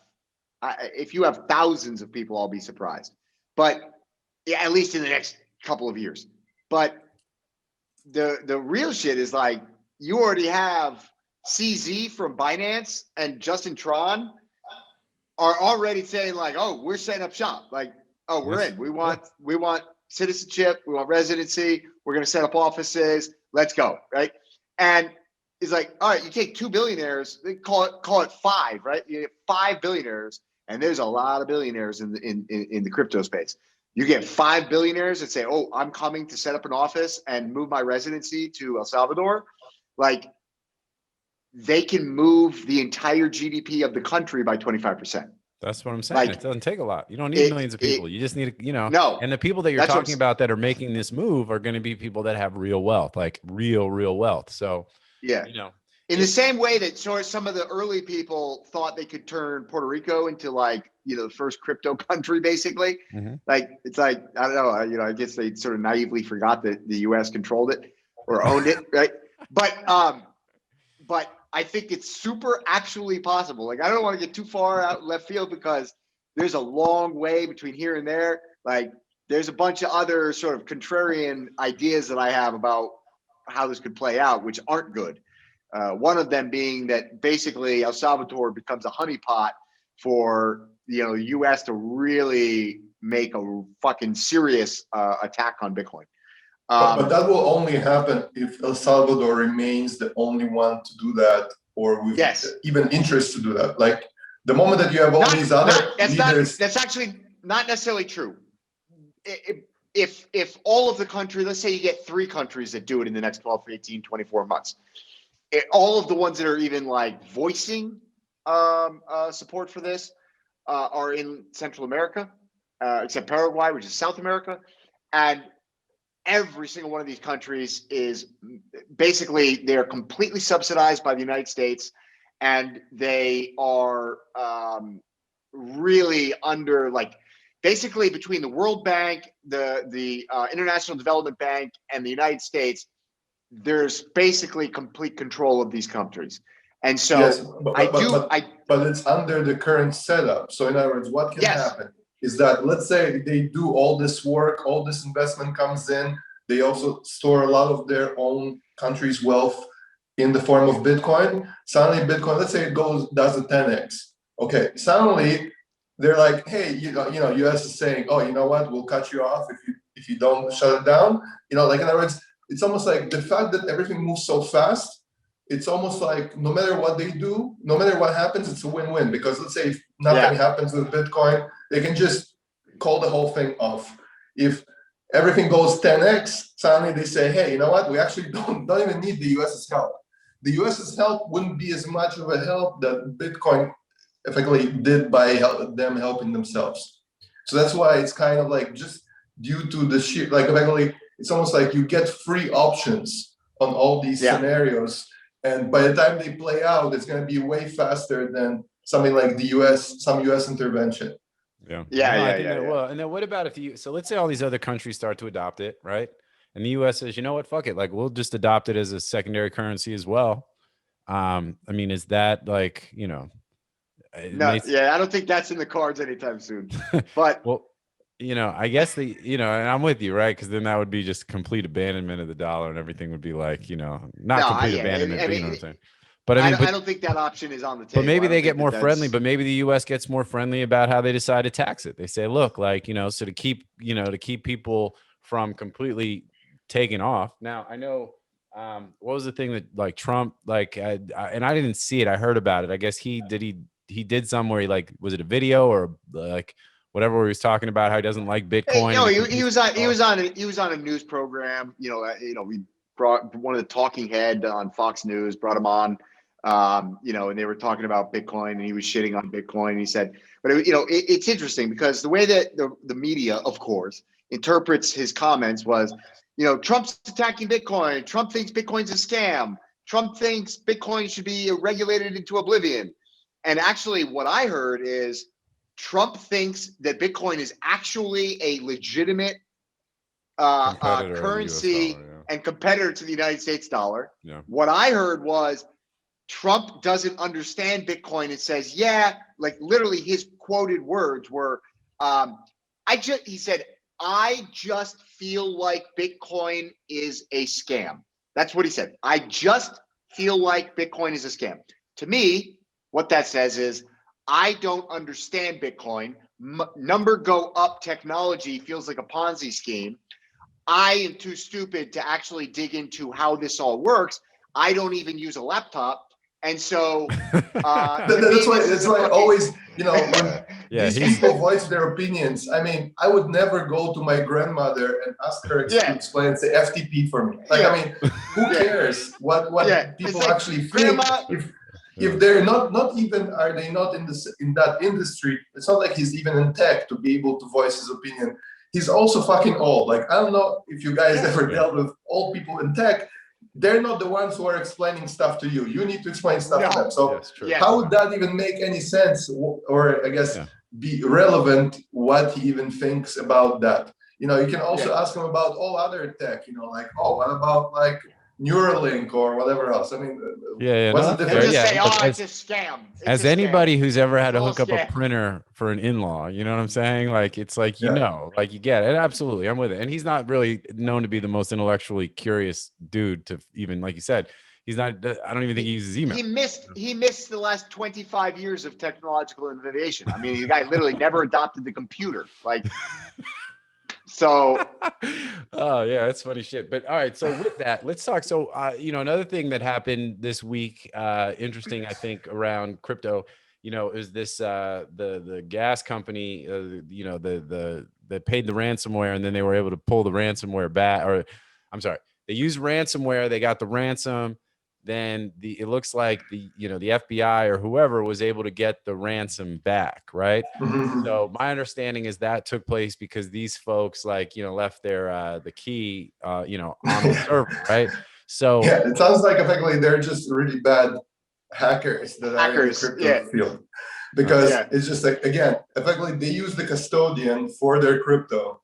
If you have thousands of people, I'll be surprised. But yeah, at least in the next couple of years. But the real shit is like, you already have CZ from Binance and Justin Tron are already saying like, oh, we're setting up shop. Like, oh, we're in. We want citizenship. We want residency. We're going to set up offices. Let's go. Right. And it's like, all right, you take 2 billionaires, they call it 5, right? You get 5 billionaires, and there's a lot of billionaires in the crypto space. You get 5 billionaires that say, oh, I'm coming to set up an office and move my residency to El Salvador. Like, they can move the entire GDP of the country by 25%. That's what I'm saying. Like, it doesn't take a lot. You don't need millions of people. You just need, no. And the people that you're talking about that are making this move are going to be people that have real wealth, like real wealth. So, yeah, in the same way that some of the early people thought they could turn Puerto Rico into like, the first crypto country, basically. Mm-hmm. Like, it's like, I don't know, I guess they sort of naively forgot that the US controlled it or owned it. Right. But I think it's super actually possible. Like, I don't want to get too far out left field because there's a long way between here and there. Like, there's a bunch of other sort of contrarian ideas that I have about how this could play out, which aren't good. One of them being that basically El Salvador becomes a honeypot for, the U.S. to really make a fucking serious attack on Bitcoin. But that will only happen if El Salvador remains the only one to do that, or with even interest to do that. Like the moment that you have all these other leaders, that's actually not necessarily true. If all of the country, let's say you get 3 countries that do it in the next 12, 18, 24 months, all of the ones that are even like voicing support for this are in Central America, except Paraguay, which is South America. And every single one of these countries is basically, they're completely subsidized by the United States, and they are really under, like, basically between the World Bank, the International Development Bank, and the United States, there's basically complete control of these countries. And so but it's under the current setup. So in other words, what can happen is that, let's say they do all this work, all this investment comes in, they also store a lot of their own country's wealth in the form of Bitcoin. Suddenly Bitcoin, let's say it does a 10x. Okay, suddenly they're like, hey, you know, US is saying, oh, you know what, we'll cut you off if you don't shut it down. You know, like in other words, it's almost like the fact that everything moves so fast, it's almost like no matter what they do, no matter what happens, it's a win-win. Because let's say if nothing happens with Bitcoin, they can just call the whole thing off. If everything goes 10x, suddenly they say, hey, you know what? We actually don't even need the US's help. The US's help wouldn't be as much of a help that Bitcoin effectively did by them helping themselves. So that's why it's kind of like, just due to the sheer, like effectively, it's almost like you get free options on all these scenarios. And by the time they play out, it's going to be way faster than something like some US intervention. Well, and then what about so let's say all these other countries start to adopt it, right? And the US says, you know what, fuck it. Like, we'll just adopt it as a secondary currency as well. I mean, is that like, you know, I don't think that's in the cards anytime soon. But well, you know, I guess and I'm with you, right? Because then that would be just complete abandonment of the dollar, and everything would be like, you know, not complete abandonment, but you know what I'm saying. But I mean, I don't think that option is on the table. But maybe they get more friendly. But maybe the U.S. gets more friendly about how they decide to tax it. They say, look, like, you know, so to keep people from completely taking off. Now, I know, what was the thing that, like, Trump, like, and I didn't see it. I heard about it. I guess he did somewhere. Like, was it a video or like whatever, where he was talking about how he doesn't like Bitcoin? No, he was on a news program. We brought one of the talking head on Fox News, brought him on. And they were talking about Bitcoin, and he was shitting on Bitcoin. And he said, but it's interesting because the way that the media, of course, interprets his comments was, Trump's attacking Bitcoin. Trump thinks Bitcoin's a scam. Trump thinks Bitcoin should be regulated into oblivion. And actually, what I heard is Trump thinks that Bitcoin is actually a legitimate currency and competitor to the United States dollar. Yeah. What I heard was Trump doesn't understand Bitcoin and says, like literally his quoted words were, he said, I just feel like Bitcoin is a scam. That's what he said. I just feel like Bitcoin is a scam. To me, what that says is, I don't understand Bitcoin. Number go up technology feels like a Ponzi scheme. I am too stupid to actually dig into how this all works. I don't even use a laptop. And so that's why I always, when these people voice their opinions, I mean, I would never go to my grandmother and ask her to explain, say FTP for me. Like, I mean, who cares what people actually think? If they're not even, are they not in that industry? It's not like he's even in tech to be able to voice his opinion. He's also fucking old. Like, I don't know if you guys ever dealt with old people in tech. They're not the ones who are explaining stuff to you. You need to explain stuff to them. So how would that even make any sense, or I guess be relevant what he even thinks about that? You can also ask him about all other tech, like, oh, what about like Neuralink or whatever else? I mean, what's the difference? Just say, it's a scam. As anybody who's ever had to hook up a printer for an in-law, you know what I'm saying? Like, it's like, like you get it. Absolutely. I'm with it. And he's not really known to be the most intellectually curious dude to even, like you said, he's not, I don't even think he uses email. He missed the last 25 years of technological innovation. I mean, the guy literally never adopted the computer. Like, So, oh yeah, that's funny shit. But all right, so with that, let's talk. So another thing that happened this week, interesting, I think, around crypto, is this the gas company, the they paid the ransomware and then they were able to pull the ransomware back, or I'm sorry, they used ransomware, they got the ransom. Then it looks like the FBI or whoever was able to get the ransom back, right? So my understanding is that took place because these folks left their the key on the server, right? So Yeah, it sounds like effectively they're just really bad hackers that are in the crypto field, because it's just like, again, effectively they use the custodian for their crypto.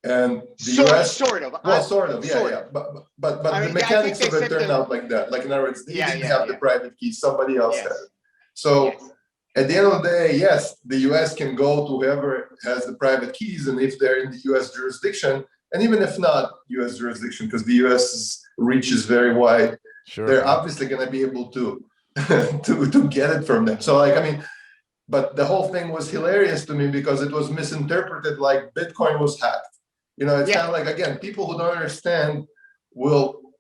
And the US, sort of, but the mechanics of it turned out like that. Like, in other words, he didn't have the private key; somebody else had it. So at the end of the day, yes, the US can go to whoever has the private keys, and if they're in the US jurisdiction, and even if not US jurisdiction, because the US's reach is very wide, they're obviously going to be able to to get it from them. So, like, I mean, but the whole thing was hilarious to me because it was misinterpreted like Bitcoin was hacked. It's kind of like, again, people who don't understand will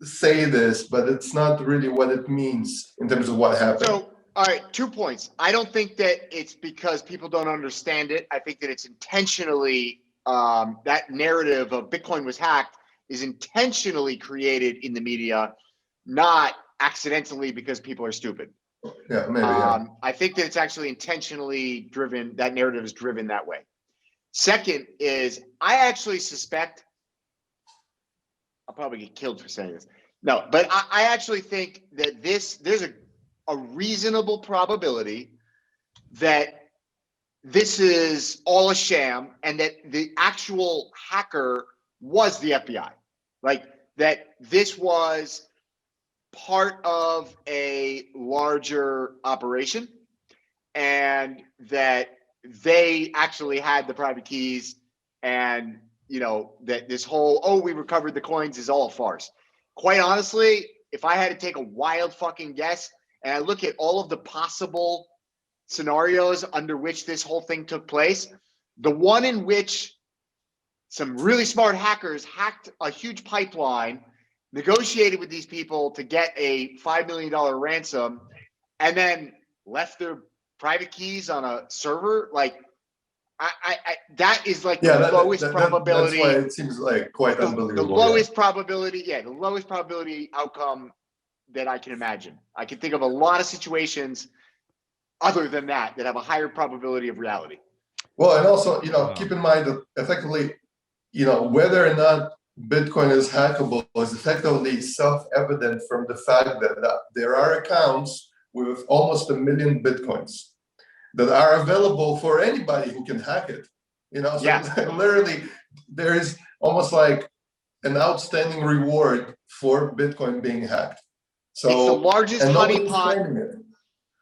say this, but it's not really what it means in terms of what happened. So, all right, 2 points. I don't think that it's because people don't understand it. I think that it's intentionally, that narrative of Bitcoin was hacked is intentionally created in the media, not accidentally because people are stupid. Yeah, maybe. I think that it's actually intentionally driven. That narrative is driven that way. Second is, I actually suspect, I'll probably get killed for saying this. No, but I actually think that there's a reasonable probability that this is all a sham and that the actual hacker was the FBI. Like, that this was part of a larger operation and that they actually had the private keys, and that this whole, we recovered the coins is all a farce. Quite honestly, if I had to take a wild fucking guess and I look at all of the possible scenarios under which this whole thing took place, the one in which some really smart hackers hacked a huge pipeline, negotiated with these people to get a $5 million ransom, and then left their private keys on a server, like, that is like the lowest probability. That's why it seems like quite unbelievable. The lowest probability, the lowest probability outcome that I can imagine. I can think of a lot of situations other than that have a higher probability of reality. Well, and also, keep in mind that effectively, whether or not Bitcoin is hackable is effectively self-evident from the fact that there are accounts with almost 1 million Bitcoins that are available for anybody who can hack it. So literally there is almost like an outstanding reward for Bitcoin being hacked. So it's the largest honeypot.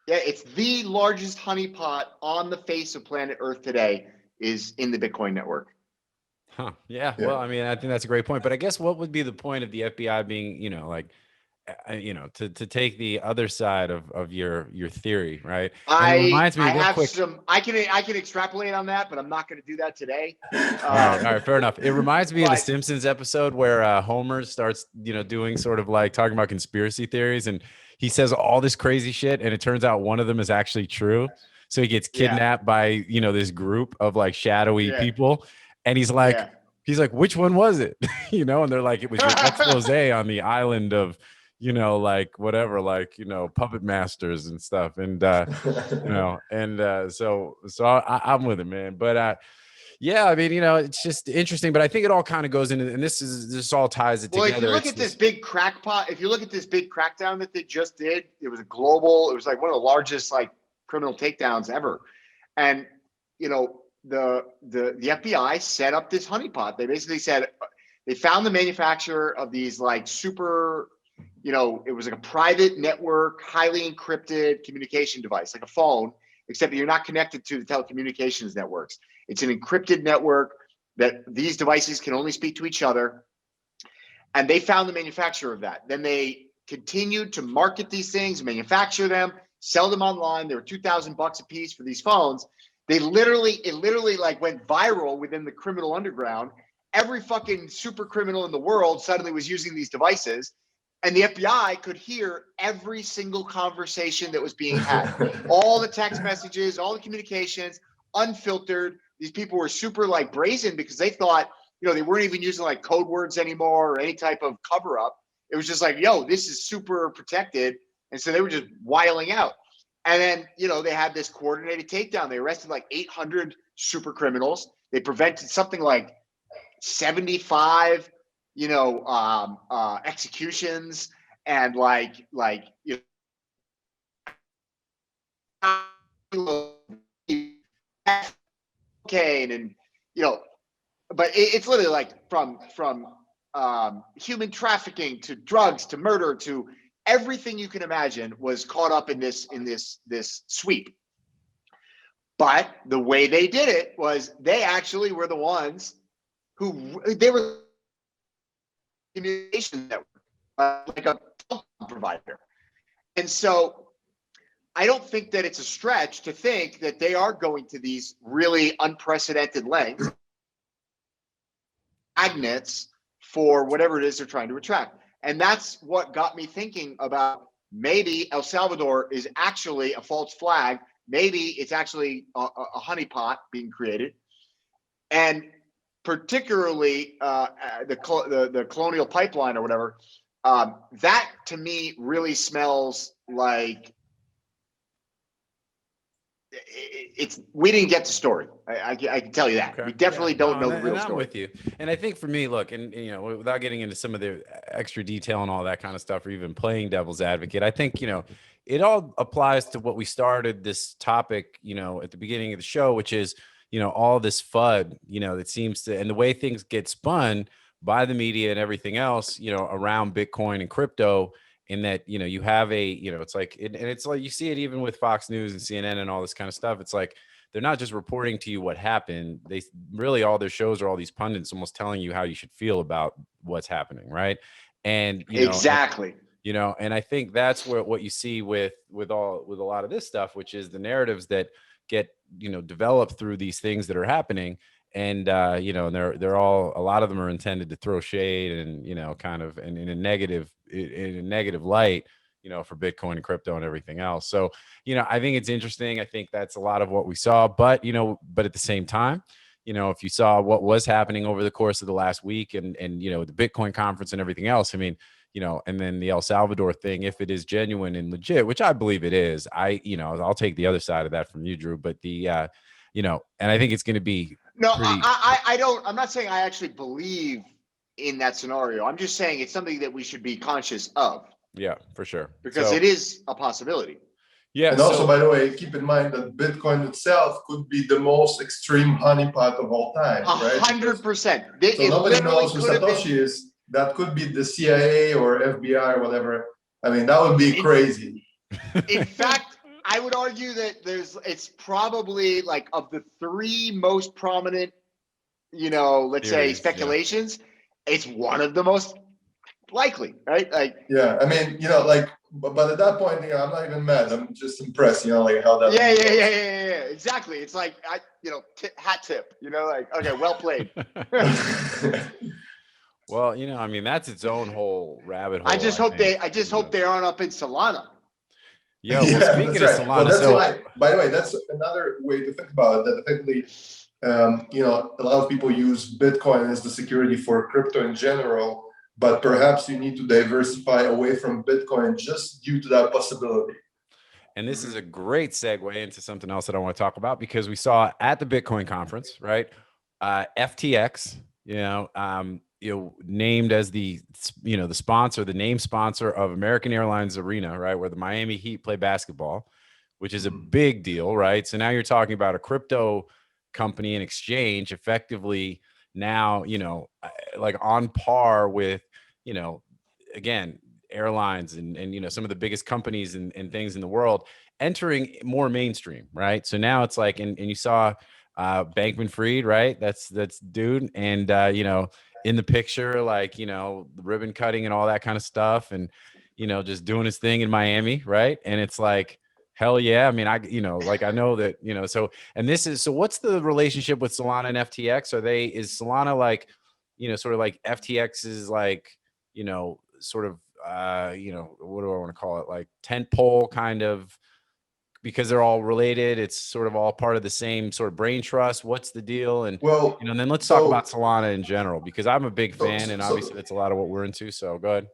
Yeah, it's the largest honeypot on the face of planet Earth today is in the Bitcoin network. Huh. Yeah. Well, I mean, I think that's a great point. But I guess what would be the point of the FBI being, to take the other side of your theory, right? And it reminds me, I can extrapolate on that, but I'm not going to do that today. All right, fair enough. It reminds me of the Simpsons episode where Homer starts, doing sort of like talking about conspiracy theories, and he says all this crazy shit, and it turns out one of them is actually true. So he gets kidnapped by, this group of like shadowy people. And he's like, which one was it? And they're like, it was your expose on the island of, like whatever, like, puppet masters and stuff. And, so I'm with it, man. But, yeah, I mean, it's just interesting, but I think it all kind of goes into, and this all ties it together. Well, if you look at this big crackpot, if you look at this big crackdown that they just did, it was it was like one of the largest like criminal takedowns ever. And, the FBI set up this honeypot. They basically said they found the manufacturer of these like super, it was like a private network, highly encrypted communication device, like a phone, except you're not connected to the telecommunications networks. It's an encrypted network that these devices can only speak to each other. And they found the manufacturer of that. Then they continued to market these things, manufacture them, sell them online. They were $2,000 a piece for these phones. It literally like went viral within the criminal underground. Every fucking super criminal in the world suddenly was using these devices, and the FBI could hear every single conversation that was being had. All the text messages, all the communications, unfiltered. These people were super like brazen because they thought, they weren't even using like code words anymore or any type of cover up. It was just like, yo, this is super protected. And so they were just wiling out. And then, they had this coordinated takedown. They arrested like 800 super criminals. They prevented something like 75, executions, and cocaine, and but it's literally like from human trafficking to drugs to murder to everything you can imagine was caught up in this sweep. But the way they did it was they actually were the ones they were communication network, like a provider. And so I don't think that it's a stretch to think that they are going to these really unprecedented lengths, magnets for whatever it is they're trying to attract. And that's what got me thinking about maybe El Salvador is actually a false flag. Maybe it's actually a honeypot being created. And particularly the colonial pipeline or whatever, that to me really smells like we didn't get the story. I can tell you that. Okay. We definitely don't know the real story. I'm with you. And I think for me, look, and without getting into some of the extra detail and all that kind of stuff, or even playing devil's advocate, I think, it all applies to what we started this topic, at the beginning of the show, which is, all this FUD, that seems to, and the way things get spun by the media and everything else, around Bitcoin and crypto, in that, you have it's like, and it's like, you see it even with Fox News and CNN and all this kind of stuff. It's like, they're not just reporting to you what happened. They really, all their shows are all these pundits almost telling you how you should feel about what's happening. Right. And exactly. And I think that's what you see with a lot of this stuff, which is the narratives that get, developed through these things that are happening. And, they're all, a lot of them are intended to throw shade and, kind of in a negative light, for Bitcoin and crypto and everything else. So, I think it's interesting. I think that's a lot of what we saw, but at the same time, if you saw what was happening over the course of the last week and the Bitcoin conference and everything else, I mean, and then the El Salvador thing, if it is genuine and legit, which I believe it is, I'll take the other side of that from you, Drew, but and I think it's going to be, no, I don't. I'm not saying I actually believe in that scenario. I'm just saying it's something that we should be conscious of. Yeah, for sure. Because it is a possibility. Yeah. And also, by the way, keep in mind that Bitcoin itself could be the most extreme honeypot of all time. 100%. So nobody knows who Satoshi is. That could be the CIA or FBI or whatever. I mean, that would be crazy. In fact, I would argue that it's probably like of the three most prominent, let's say speculations, it's one of the most likely, right? Like, yeah, I mean, but at that point, I'm not even mad. I'm just impressed, like how that. Yeah. Exactly. It's like, hat tip, like, okay, well played. Well, I mean, that's its own whole rabbit hole. I just hope they aren't up in Solana. Yeah, well, speaking of Solana, that's why, by the way, that's another way to think about it. That effectively, a lot of people use Bitcoin as the security for crypto in general, but perhaps you need to diversify away from Bitcoin just due to that possibility. And this is a great segue into something else that I want to talk about, because we saw at the Bitcoin conference, right? FTX, named as the sponsor, the name sponsor of American Airlines Arena, right, where the Miami Heat play basketball, which is a big deal, right? So now you're talking about a crypto company and exchange effectively now, like on par with, again, airlines and some of the biggest companies and things in the world entering more mainstream, right? So now it's like, and you saw Bankman-Fried, right? That's dude, and in the picture, like, the ribbon cutting and all that kind of stuff, and just doing his thing in Miami, right? And it's like, Hell yeah. I mean, like I know that, so, and so what's the relationship with Solana and FTX? Is Solana like, sort of like FTX is like, sort of, what do I want to call it? Like tent pole kind of, because they're all related. It's sort of all part of the same sort of brain trust. What's the deal? And, Well, and then let's talk about Solana in general, because I'm a big fan and obviously that's a lot of what we're into. So go ahead.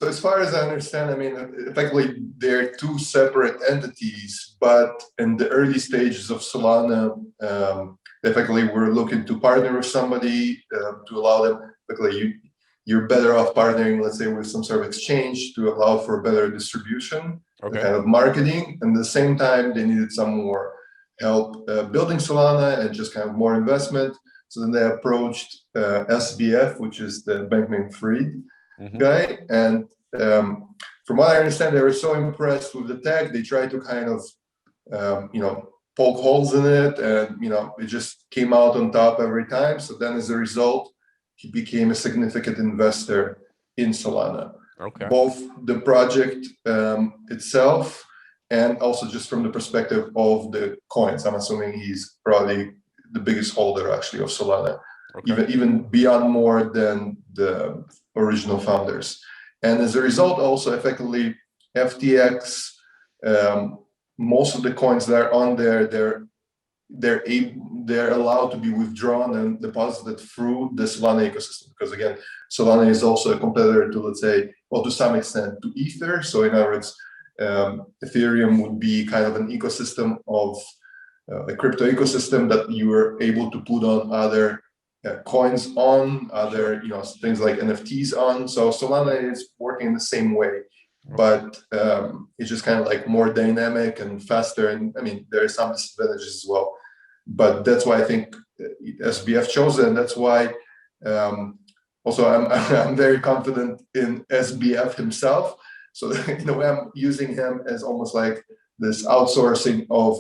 So as far as I understand, I mean, effectively, they're two separate entities, but in the early stages of Solana, effectively, we're looking to partner with somebody to allow them, effectively, you're better off partnering, let's say, with some sort of exchange to allow for better distribution, Okay. kind of marketing. And at the same time, they needed some more help building Solana and just kind of more investment. So then they approached SBF, which is the Bankman-Fried guy, and from what I understand, they were so impressed with the tech, they tried to kind of poke holes in it, and it just came out on top every time. So then as a result, he became a significant investor in Solana. Okay. Both the project itself and also just from the perspective of the coins. I'm assuming he's probably the biggest holder actually of Solana. Okay. Even beyond more than the original founders. And as a result, also effectively, FTX, most of the coins that are on there, they're allowed to be withdrawn and deposited through the Solana ecosystem. Because again, Solana is also a competitor to, let's say, well, to some extent, to Ether. So in other words, Ethereum would be kind of an ecosystem of a crypto ecosystem that you were able to put on other coins on, other things like NFTs on. So Solana is working the same way, but it's just kind of like more dynamic and faster. And I mean, there are some disadvantages as well, but that's why I think SBF chose it, and that's why also I'm very confident in SBF himself. So in a way, I'm using him as almost like this outsourcing of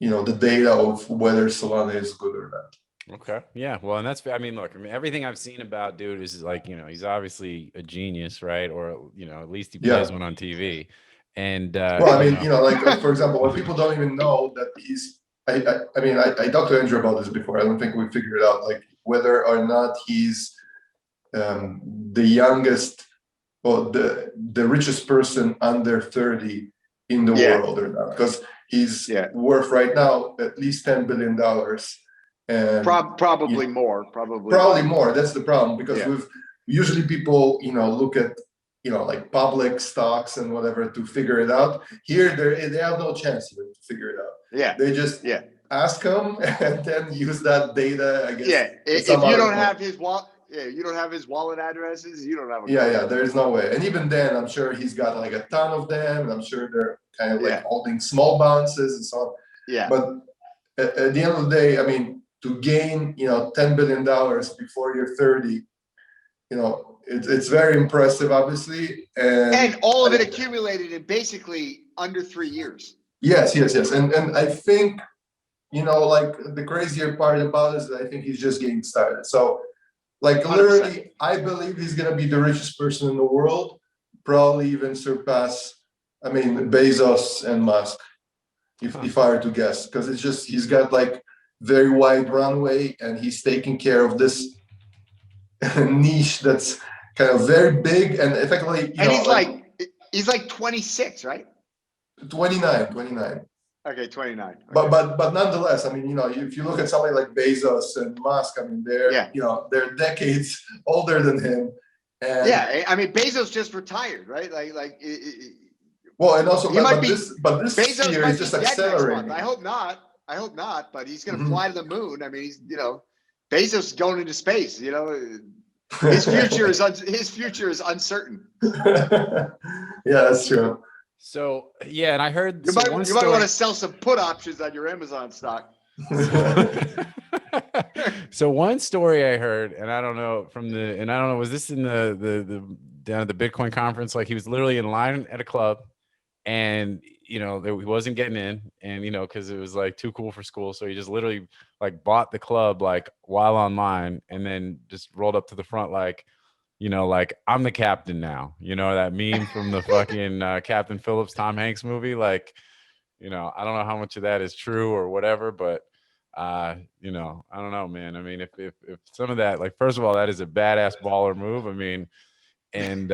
the data of whether Solana is good or not. Okay. Yeah. Well, and I mean, look, everything I've seen about dude is like, he's obviously a genius, right? Or, at least he plays one on TV. And, well, I mean, like, for example, what people don't even know that he's, I mean, I talked to Andrew about this before. I don't think we figured out like whether or not he's the youngest or the richest person under 30 in the world or not, because he's worth right now at least $10 billion. And probably more. That's the problem, because with usually people look at like public stocks and whatever to figure it out. Here they have no chance even to figure it out. They just ask him and then use that data, I guess. If you don't have his wallet, you don't have his wallet addresses, you don't have a there is no way. And even then, I'm sure he's got like a ton of them, and I'm sure they're kind of like holding small balances and so on. But at the end of the day, I mean, to gain $10 billion before you're 30, it's very impressive, obviously, and all of it accumulated in basically under 3 years. Yes, and I think like the crazier part about it is that I think he's just getting started. So like 100%. Literally, I believe he's gonna be the richest person in the world, probably even surpass Bezos and Musk, if I were to guess, because it's just he's got like very wide runway, and he's taking care of this niche that's kind of very big, and effectively, he's like 26, right? 29. Okay, 29. Okay. But nonetheless, I mean, if you look at somebody like Bezos and Musk, I mean, they're decades older than him. And I mean, Bezos just retired, right? Well, and also, this Bezos year is just accelerating. I hope not. But he's going to fly to the moon. I mean, he's Bezos is going into space. His future is uncertain. Yeah, that's true. So and I heard you might want to sell some put options on your Amazon stock. So one story I heard, and I don't know was this in the down at the Bitcoin conference? Like he was literally in line at a club, and he wasn't getting in, and because it was like too cool for school, so he just literally like bought the club like while online, and then just rolled up to the front like, you know, like I'm the captain now, you know, that meme from the fucking Captain Phillips, Tom Hanks movie. Like, you know, I don't know how much of that is true or whatever, but you know, I don't know, man. I mean, if some of that, like, first of all, that is a badass baller move. I mean, and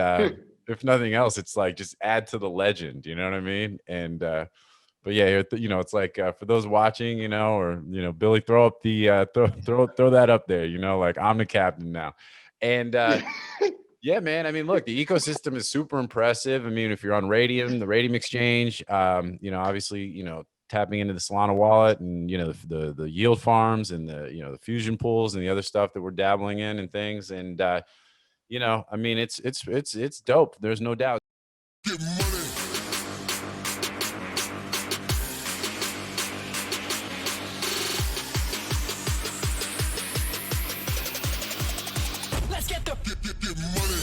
if nothing else, it's like just add to the legend, you know what I mean? And but yeah, you know, it's like for those watching, you know, or you know, Billy, throw up the throw that up there, you know, like I'm the captain now. And yeah, man. I mean, look, the ecosystem is super impressive. I mean, if you're on Radium, the Radium exchange, you know, obviously, you know, tapping into the Solana wallet and you know the yield farms and the you know the fusion pools and the other stuff that we're dabbling in and things. And you know, I mean, it's dope. There's no doubt. Get money. Get money.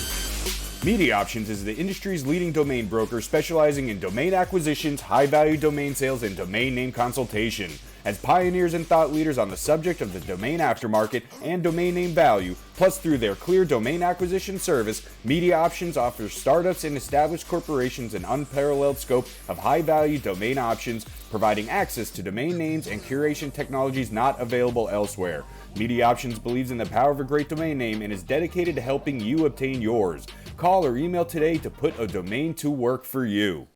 Media Options is the industry's leading domain broker specializing in domain acquisitions, high-value domain sales, and domain name consultation. As pioneers and thought leaders on the subject of the domain aftermarket and domain name value, plus through their clear domain acquisition service, Media Options offers startups and established corporations an unparalleled scope of high-value domain options, providing access to domain names and curation technologies not available elsewhere. Media Options believes in the power of a great domain name and is dedicated to helping you obtain yours. Call or email today to put a domain to work for you.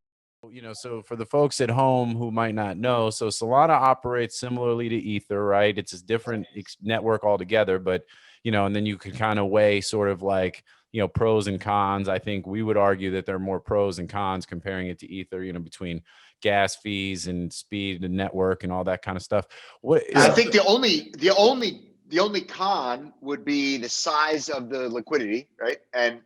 You know, so for the folks at home who might not know, so Solana operates similarly to Ether, right? It's a different network altogether, but you know, and then you can kind of weigh sort of like, you know, pros and cons. I think we would argue that there are more pros and cons comparing it to Ether, you know, between gas fees and speed and network and all that kind of stuff. What I think the only con would be the size of the liquidity, right? And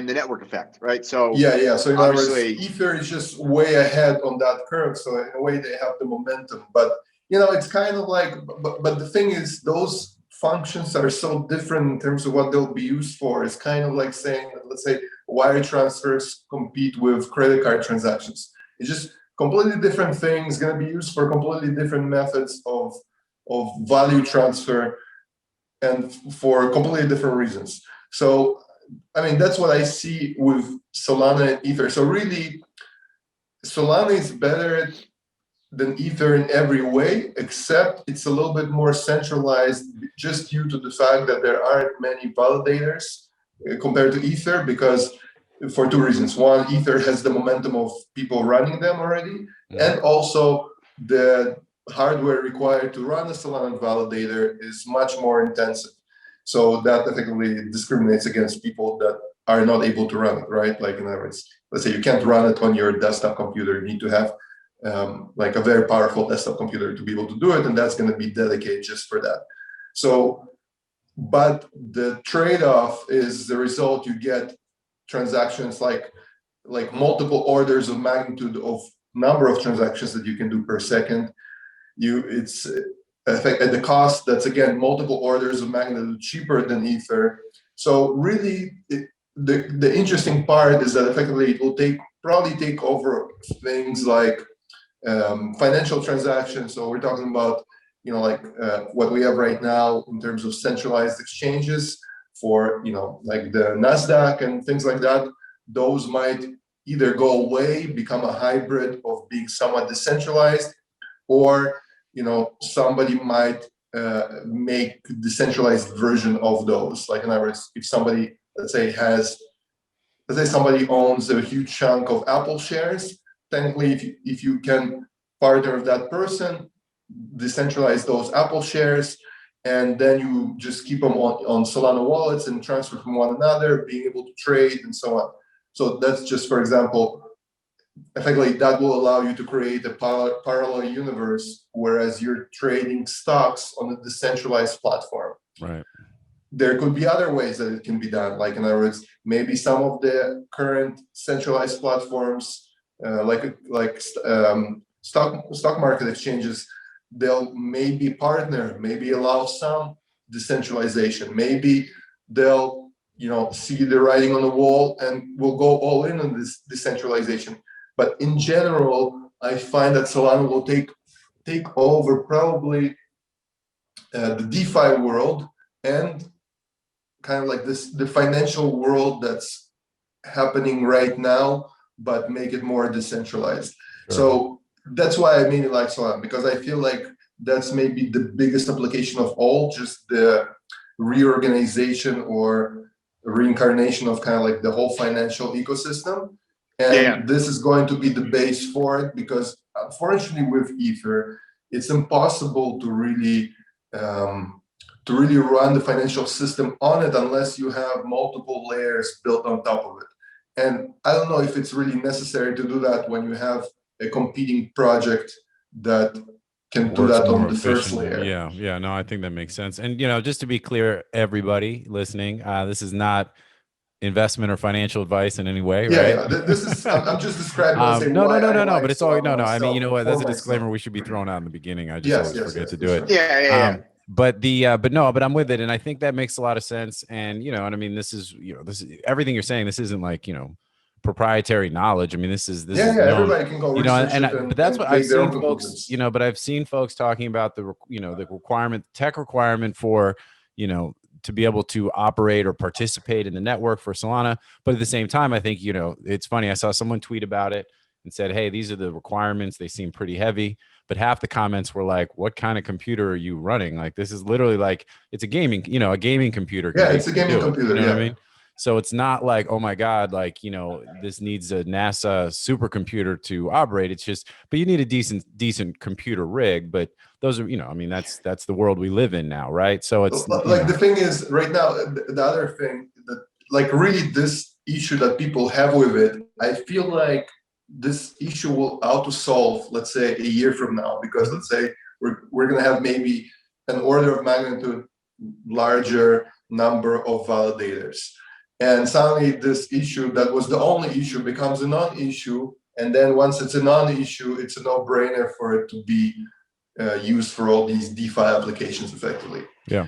the network effect, right? So yeah. So in other words, obviously, Ether is just way ahead on that curve. So in a way, they have the momentum. But you know, it's kind of like, but the thing is, those functions are so different in terms of what they'll be used for. It's kind of like saying, let's say, wire transfers compete with credit card transactions. It's just completely different things, going to be used for completely different methods of value transfer and for completely different reasons. So I mean, that's what I see with Solana and Ether. So really, Solana is better than Ether in every way, except it's a little bit more centralized just due to the fact that there aren't many validators compared to Ether, because for two reasons. One, Ether has the momentum of people running them already, and also the hardware required to run a Solana validator is much more intensive. So that effectively discriminates against people that are not able to run it, right? Like in other words, let's say you can't run it on your desktop computer. You need to have like a very powerful desktop computer to be able to do it, and that's going to be dedicated just for that. So, but the trade-off is the result. You get transactions like multiple orders of magnitude of number of transactions that you can do per second. It's at the cost that's again multiple orders of magnitude cheaper than Ether. So really, the interesting part is that effectively it will probably take over things like financial transactions. So we're talking about, you know, like what we have right now in terms of centralized exchanges for, you know, like the NASDAQ and things like that. Those might either go away, become a hybrid of being somewhat decentralized, or you know, somebody might make decentralized version of those. Like in other words, if somebody, let's say somebody owns a huge chunk of Apple shares, technically, if you can partner with that person, decentralize those Apple shares, and then you just keep them on Solana wallets and transfer from one another, being able to trade and so on. So that's just, for example, effectively that will allow you to create a parallel universe, whereas you're trading stocks on a decentralized platform. Right. There could be other ways that it can be done. Like in other words, maybe some of the current centralized platforms, stock market exchanges, they'll maybe partner, maybe allow some decentralization. Maybe they'll, you know, see the writing on the wall and will go all in on this decentralization. But in general, I find that Solana will take over probably the DeFi world and kind of like the financial world that's happening right now, but make it more decentralized. Sure. So that's why I mainly like Solana, because I feel like that's maybe the biggest application of all, just the reorganization or reincarnation of kind of like the whole financial ecosystem. And this is going to be the base for it, because unfortunately with Ether, it's impossible to really run the financial system on it unless you have multiple layers built on top of it. And I don't know if it's really necessary to do that when you have a competing project that can do that on the first layer. Yeah, no, I think that makes sense. And just to be clear, everybody listening, this is not investment or financial advice in any way, right? Yeah. This is I'm just describing. No. But it's all no. I mean, that's a disclaimer we should be throwing out in the beginning. I just always forget to do it. Yeah. But I'm with it, and I think that makes a lot of sense. And and I mean, this is everything you're saying. This isn't like proprietary knowledge. I mean, this is known, everybody can go research it, but that's what I've seen folks. conclusions. But I've seen folks talking about the the tech requirement for to be able to operate or participate in the network for Solana. But at the same time, I think it's funny. I saw someone tweet about it and said, "Hey, these are the requirements. They seem pretty heavy." But half the comments were like, "What kind of computer are you running? Like, this is literally like it's a gaming, a gaming computer." Yeah, it's a gaming computer. You know what I mean? So it's not like, oh my God, like this needs a NASA supercomputer to operate. It's just, but you need a decent computer rig. But those are, I mean, that's the world we live in now, right? So it's like the thing is, right now, the other thing that like really this issue that people have with it, I feel like this issue will auto-solve, let's say, a year from now, because let's say we're going to have maybe an order of magnitude larger number of validators. And suddenly this issue that was the only issue becomes a non-issue. And then once it's a non-issue, it's a no-brainer for it to be used for all these DeFi applications effectively. Yeah.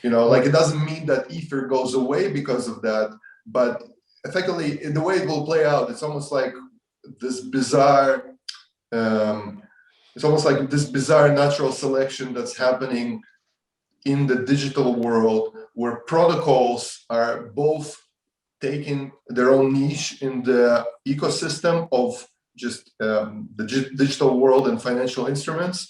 Like it doesn't mean that Ether goes away because of that, but effectively the way it will play out, it's almost like this bizarre, natural selection that's happening in the digital world, where protocols are both taking their own niche in the ecosystem of just the digital world and financial instruments.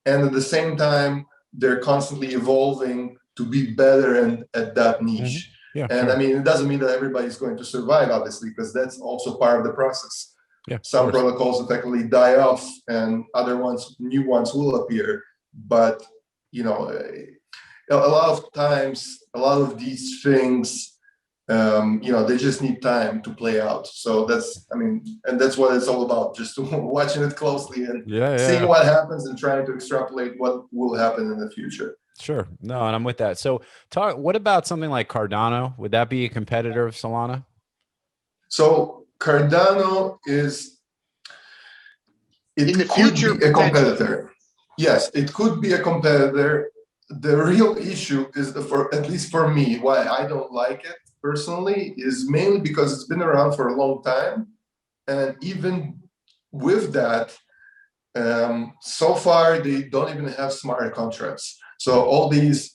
And at the same time, they're constantly evolving to be better at that niche. Yeah, and sure. I mean, it doesn't mean that everybody's going to survive, obviously, because that's also part of the process. Yeah, some protocols effectively die off and new ones will appear. But, a lot of times, a lot of these things, they just need time to play out. So that's what it's all about, just watching it closely and seeing what happens and trying to extrapolate what will happen in the future. Sure. No, and I'm with that. So what about something like Cardano? Would that be a competitor of Solana? So Cardano in the future a competitor. Yes, it could be a competitor. The real issue is, at least for me, why I don't like it personally is mainly because it's been around for a long time. And even with that, so far, they don't even have smart contracts. So all these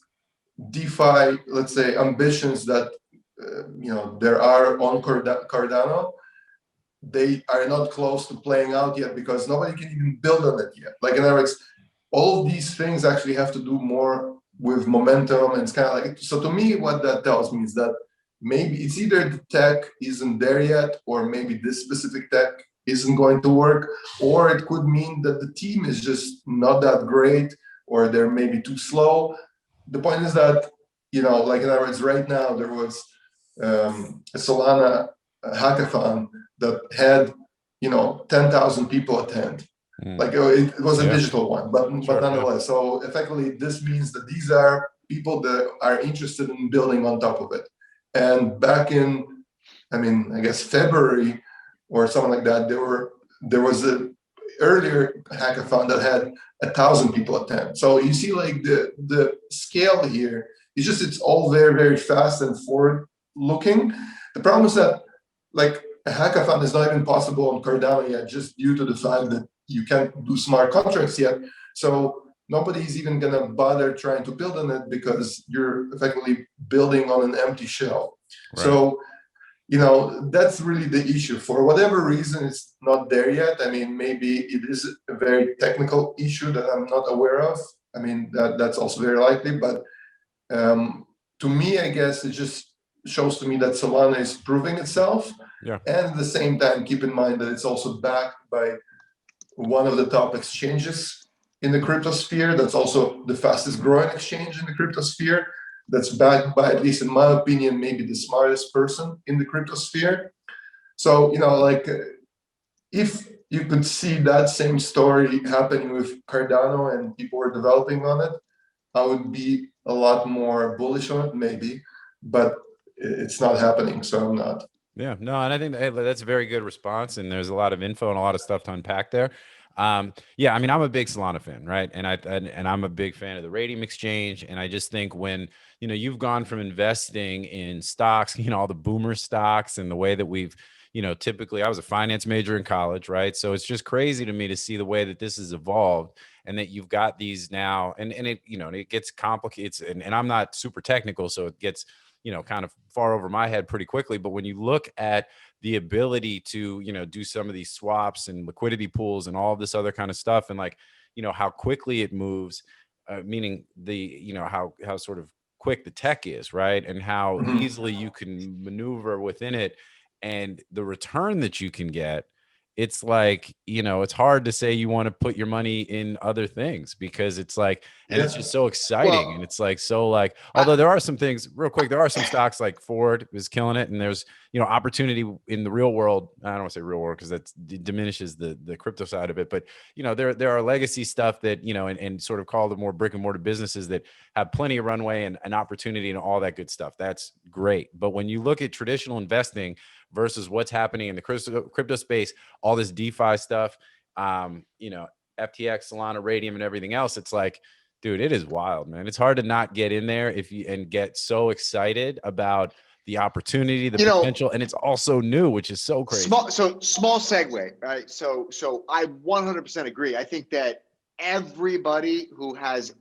DeFi, let's say, ambitions that, there are on Cardano, they are not close to playing out yet because nobody can even build on it yet. Like in other words, all of these things actually have to do more with momentum, and it's kind of like, so to me, what that tells me is that maybe it's either the tech isn't there yet, or maybe this specific tech isn't going to work, or it could mean that the team is just not that great, or they're maybe too slow. The point is that, like in other words, right now there was a Solana hackathon that had, 10,000 people attend. Like it was a digital one, but nonetheless. So effectively, this means that these are people that are interested in building on top of it. And back in, I guess February or something like that, there was a earlier hackathon that had 1,000 people attend. So you see, like the scale here is just, it's all very, very fast and forward looking. The problem is that like a hackathon is not even possible on Cardano yet, just due to the fact that you can't do smart contracts yet. So nobody's even going to bother trying to build on it because you're effectively building on an empty shell. Right. So, that's really the issue. For whatever reason, it's not there yet. I mean, maybe it is a very technical issue that I'm not aware of. I mean, that's also very likely. But to me, I guess it just shows to me that Solana is proving itself. Yeah. And at the same time, keep in mind that it's also backed by one of the top exchanges in the cryptosphere. That's also the fastest growing exchange in the cryptosphere. That's backed by, at least in my opinion, maybe the smartest person in the cryptosphere. So, if you could see that same story happening with Cardano and people were developing on it, I would be a lot more bullish on it, maybe, but it's not happening, so I'm not. Yeah, no, and I think that's a very good response, and there's a lot of info and a lot of stuff to unpack there. Yeah, I mean, I'm a big Solana fan, right? And I'm a big fan of the Radium exchange. And I just think when, you've gone from investing in stocks, all the boomer stocks and the way that we've, typically I was a finance major in college, right? So it's just crazy to me to see the way that this has evolved and that you've got these now and it, it gets complicated and I'm not super technical. So it gets, kind of far over my head pretty quickly. But when you look at the ability to, do some of these swaps and liquidity pools and all of this other kind of stuff, and like, how quickly it moves, meaning the, how sort of quick the tech is, right? And how easily you can maneuver within it and the return that you can get. It's like, it's hard to say you want to put your money in other things because it's like, and it's just so exciting. And it's like, so like, although there are some things real quick, there are some stocks like Ford is killing it. And there's, opportunity in the real world. I don't want to say real world because that diminishes the crypto side of it. But, there are legacy stuff that, and sort of call the more brick and mortar businesses that have plenty of runway and opportunity and all that good stuff. That's great. But when you look at traditional investing versus what's happening in the crypto space, all this DeFi stuff, FTX, Solana, Radium, and everything else, it's like, dude, it is wild, man. It's hard to not get in there and get so excited about the opportunity, the potential, and it's also new, which is so crazy. Small segue, right? So I 100% agree. I think that everybody who's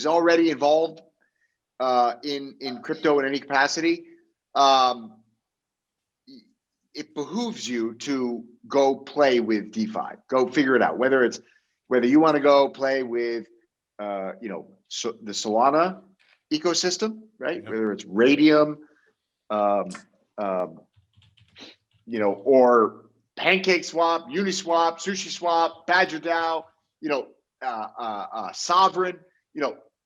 already involved in crypto in any capacity, it behooves you to go play with DeFi. Go figure it out. Whether you want to go play with, the Solana ecosystem, right? Yep. Whether it's Radium, or Pancake Swap, Uniswap, Sushi Swap, Badger DAO, Sovereign.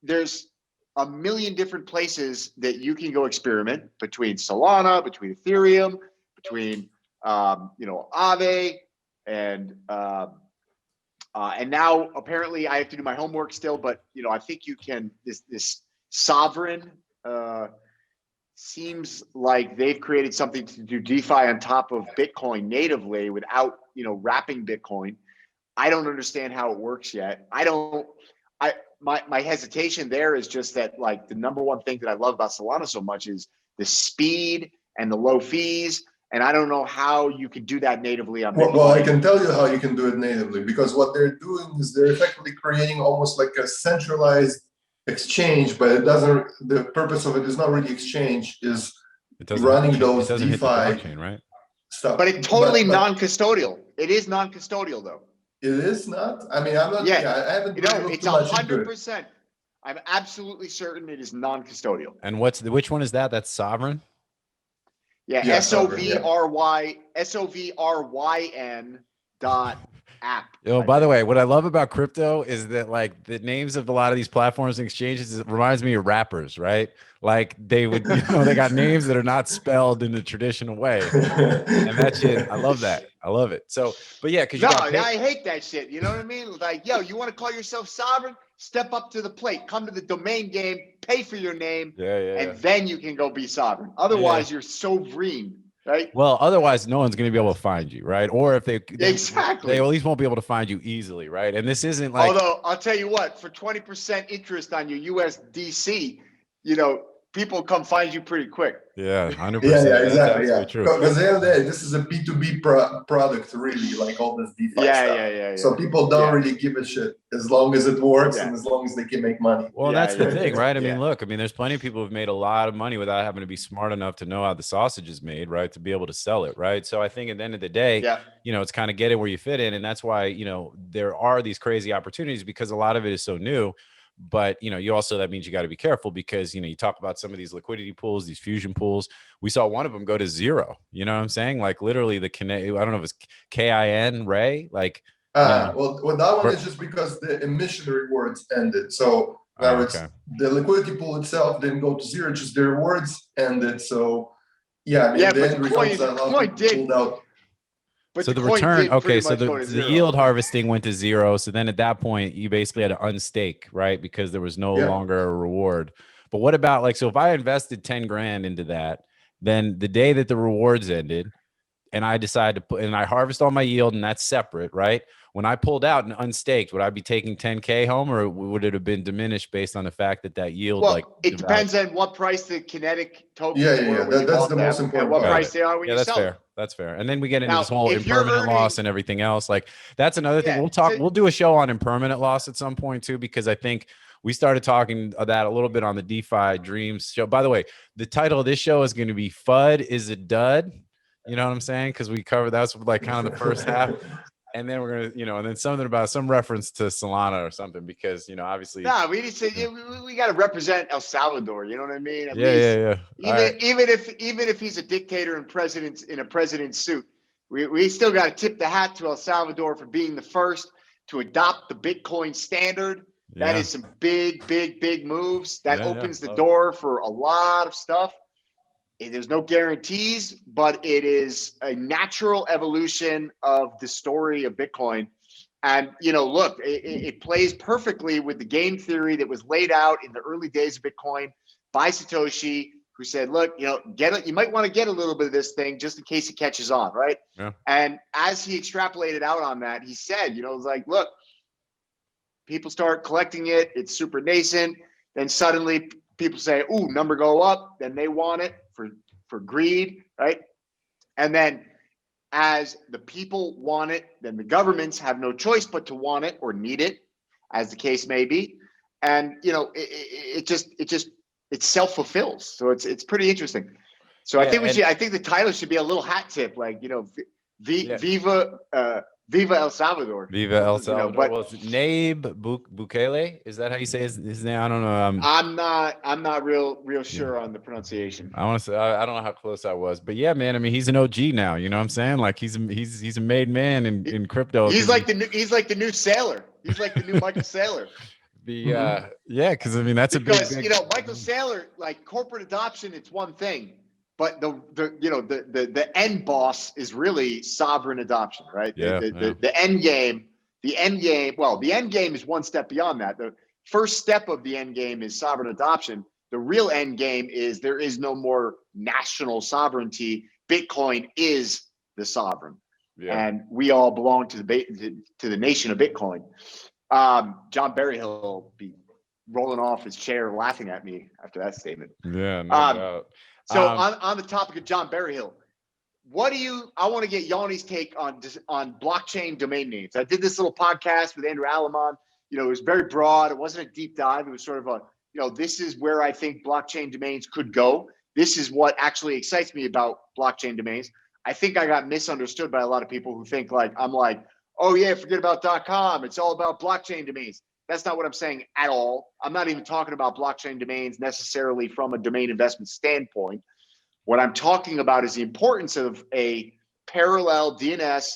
There's a million different places that you can go experiment between Solana, between Ethereum, between Aave, and now apparently I have to do my homework still, but I think you can. This Sovereign seems like they've created something to do DeFi on top of Bitcoin natively without wrapping Bitcoin. I don't understand how it works yet. My hesitation there is just that, like, the number one thing that I love about Solana so much is the speed and the low fees. And I don't know how you could do that natively on Bitcoin. Well, I can tell you how you can do it natively, because what they're doing is they're effectively creating almost like a centralized exchange, but the purpose of it is not really exchange, is running those DeFi blockchain, right? Stuff. But it's totally non-custodial. It is non-custodial though. It is not? I mean, I'm not, I haven't it's 100%. I'm absolutely certain it is non-custodial. And which one is that? That's Sovereign? Yeah, SOVRYN .app. By the way, what I love about crypto is that, like, the names of a lot of these platforms and exchanges, it reminds me of rappers, right? Like, they would, they got names that are not spelled in the traditional way. And that shit, I love that. I love it. So, but yeah, because I hate that shit. You know what I mean? Like, yo, you want to call yourself Sovereign? Step up to the plate. Come to the domain game. Pay for your name. And then you can go be Sovereign. Otherwise, you're sovereign. Right. Well, otherwise, no one's going to be able to find you, right? Or if they exactly, they at least won't be able to find you easily, right? And this isn't like. Although I'll tell you what, for 20% interest on your USDC, people come find you pretty quick. Yeah, 100%. Yeah, That's exactly. absolutely Yeah, true. because at the end of the day, this is a B2B product, really, like all this DeFi stuff. Yeah. So people don't really give a shit as long as it works and as long as they can make money. Well, that's the thing, right? I mean, yeah. look, I mean, there's plenty of people who've made a lot of money without having to be smart enough to know how the sausage is made, right? To be able to sell it, right? So I think at the end of the day, you know, it's kind of get it where you fit in. And that's why, you know, there are these crazy opportunities because a lot of it is so new. But, you know, you also, that means you got to be careful because, you know, you talk about some of these liquidity pools, these fusion pools. We saw one of them go to zero. You know what I'm saying? Like literally I don't know if it's KIN Ray, like, well, that one is just because the emission rewards ended. So the liquidity pool itself didn't go to zero, just the rewards ended. So yeah, I mean, the end results that a lot of people pulled out. But so the return, okay, so the yield harvesting went to zero. So then at that point, you basically had to unstake, right? Because there was no longer a reward. But what about like, so if I invested 10 grand into that, then the day that the rewards ended and I decide to put, and I harvest all my yield and that's separate, right? When I pulled out and unstaked, would I be taking 10K home or would it have been diminished based on the fact that that yield? Well, it depends on what price the kinetic tokens were. That's the most important. And what price they are when you sell fair. That's fair. And then we get into this whole impermanent loss and everything else. Like that's another thing. We'll do a show on impermanent loss at some point too, because I think we started talking that a little bit on the DeFi Dreams show. By the way, the title of this show is going to be FUD is a Dud. You know what I'm saying? Because we covered that's like kind of the first half. And then we're going to, you know, and then something about some reference to Solana or something, because, you know, obviously. No, we need to, we got to represent El Salvador. You know what I mean? Yeah. Even if he's a dictator and president in a president's suit, we still got to tip the hat to El Salvador for being the first to adopt the Bitcoin standard. That is some big moves. That opens the door for a lot of stuff. There's no guarantees, but it is a natural evolution of the story of Bitcoin. And, you know, look, it plays perfectly with the game theory that was laid out in the early days of Bitcoin by Satoshi, who said, look, you know, you might want to get a little bit of this thing just in case it catches on, right? Yeah. And as he extrapolated out on that, he said, you know, it's like, look, people start collecting it. It's super nascent. Then suddenly people say, ooh, number go up. Then they want it for greed, right? And then as the people want it, then the governments have no choice but to want it or need it, as the case may be. And, you know, it self-fulfills. So it's pretty interesting. So I think I think the title should be a little hat tip, like, you know, Viva El Salvador. Viva El Salvador. You know, well, Nayib Bukele, is that how you say his name? I don't know. I'm not real sure on the pronunciation. I want to say I don't know how close I was, but yeah, man. I mean, he's an OG now. You know what I'm saying? Like he's a made man in crypto. He's like the new Saylor. He's like the new Michael Saylor. Because I mean that's because you know, Michael Saylor, like corporate adoption, it's one thing. But the end boss is really sovereign adoption, right? The end game. Well, the end game is one step beyond that. The first step of the end game is sovereign adoption. The real end game is there is no more national sovereignty. Bitcoin is the sovereign, and we all belong to the nation of Bitcoin. John Berryhill will be rolling off his chair laughing at me after that statement. Yeah, no doubt. So on the topic of John Berryhill, I want to get Yoni's take on blockchain domain names. I did this little podcast with Andrew Alamon. You know, it was very broad. It wasn't a deep dive. It was sort of a, you know, this is where I think blockchain domains could go. This is what actually excites me about blockchain domains. I think I got misunderstood by a lot of people who think like, I'm like, oh yeah, forget about .com. It's all about blockchain domains. That's not what I'm saying at all. I'm not even talking about blockchain domains necessarily from a domain investment standpoint. What I'm talking about is the importance of a parallel DNS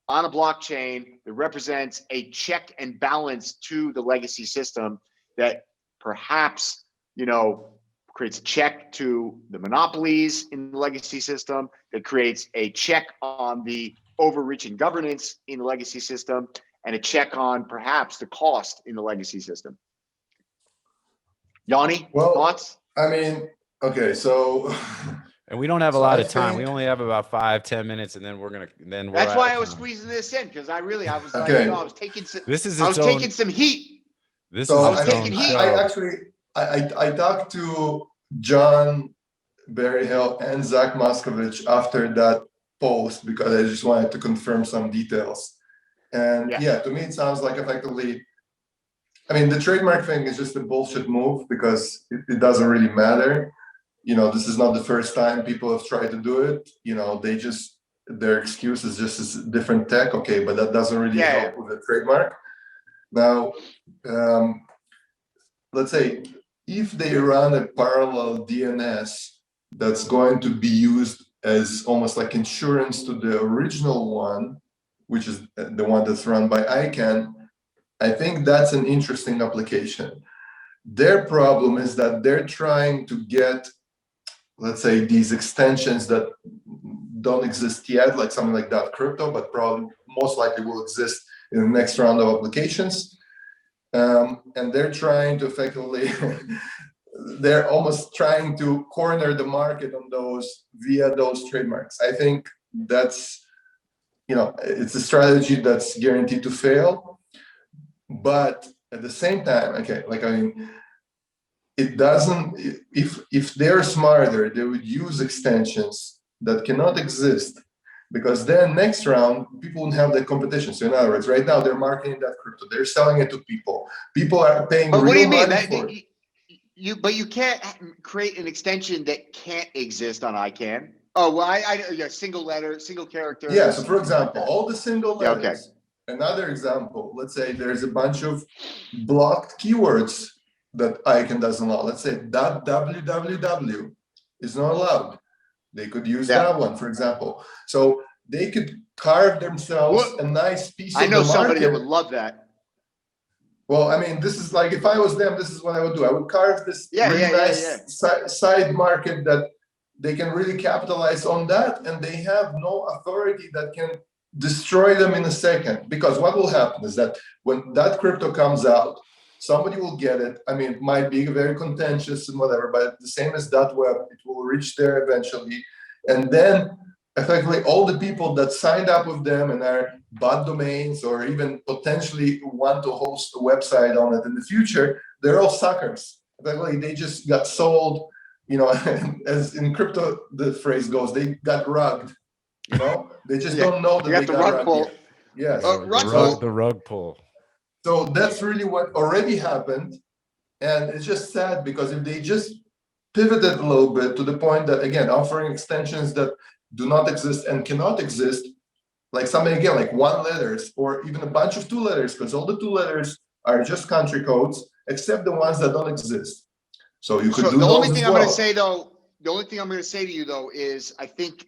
on a blockchain that represents a check and balance to the legacy system that perhaps, you know, creates a check to the monopolies in the legacy system, that creates a check on the overreaching governance in the legacy system, and a check on perhaps the cost in the legacy system. Yoni, thoughts? I mean, okay, so and we don't have a lot of time. We only have about 5-10 minutes, and then that's why I was squeezing this in, because I was like, you know, I was taking some taking some heat. I talked to John Berryhill and Zach Moskovich after that post because I just wanted to confirm some details. And yeah, to me, it sounds like effectively, I mean, the trademark thing is just a bullshit move because it doesn't really matter. You know, this is not the first time people have tried to do it. You know, their excuse is just a different tech. Okay, but that doesn't really help with the trademark. Now, let's say if they run a parallel DNS that's going to be used as almost like insurance to the original one, which is the one that's run by ICANN, I think that's an interesting application. Their problem is that they're trying to get, let's say, these extensions that don't exist yet, like something like .crypto, but probably most likely will exist in the next round of applications. And they're trying to effectively, they're almost trying to corner the market on those via those trademarks. I think that's, you know, it's a strategy that's guaranteed to fail. But at the same time, okay, like, I mean, it doesn't, if they're smarter, they would use extensions that cannot exist, because then next round, people won't have the competition. So in other words, right now they're marketing that crypto, they're selling it to people. People are paying real money for it. But you can't create an extension that can't exist on ICANN. Oh, well, yeah, single letter, single character. Yeah, so for example, all the single letters. Yeah, okay. Another example, let's say there's a bunch of blocked keywords that ICANN doesn't allow. Let's say .www is not allowed. They could use that one, for example. So they could carve themselves a nice piece of the market. I know somebody that would love that. Well, I mean, this is like, if I was them, this is what I would do. I would carve this nice side market that they can really capitalize on that, and they have no authority that can destroy them in a second. Because what will happen is that when that crypto comes out, somebody will get it. I mean, it might be very contentious and whatever, but the same as .web, it will reach there eventually. And then effectively all the people that signed up with them and are bought domains or even potentially want to host a website on it in the future, they're all suckers. Effectively, they just got sold, you know, as in crypto, the phrase goes, they got rugged, you know? They just don't know that they got rugged. Yes. The rug pull. So that's really what already happened. And it's just sad because if they just pivoted a little bit to the point that, again, offering extensions that do not exist and cannot exist, like something, again, like 1 letters or even a bunch of 2 letters, because all the 2 letters are just country codes, except the ones that don't exist. So you could do the only those thing as I'm well. going to say, though, the only thing I'm going to say to you, though, is I think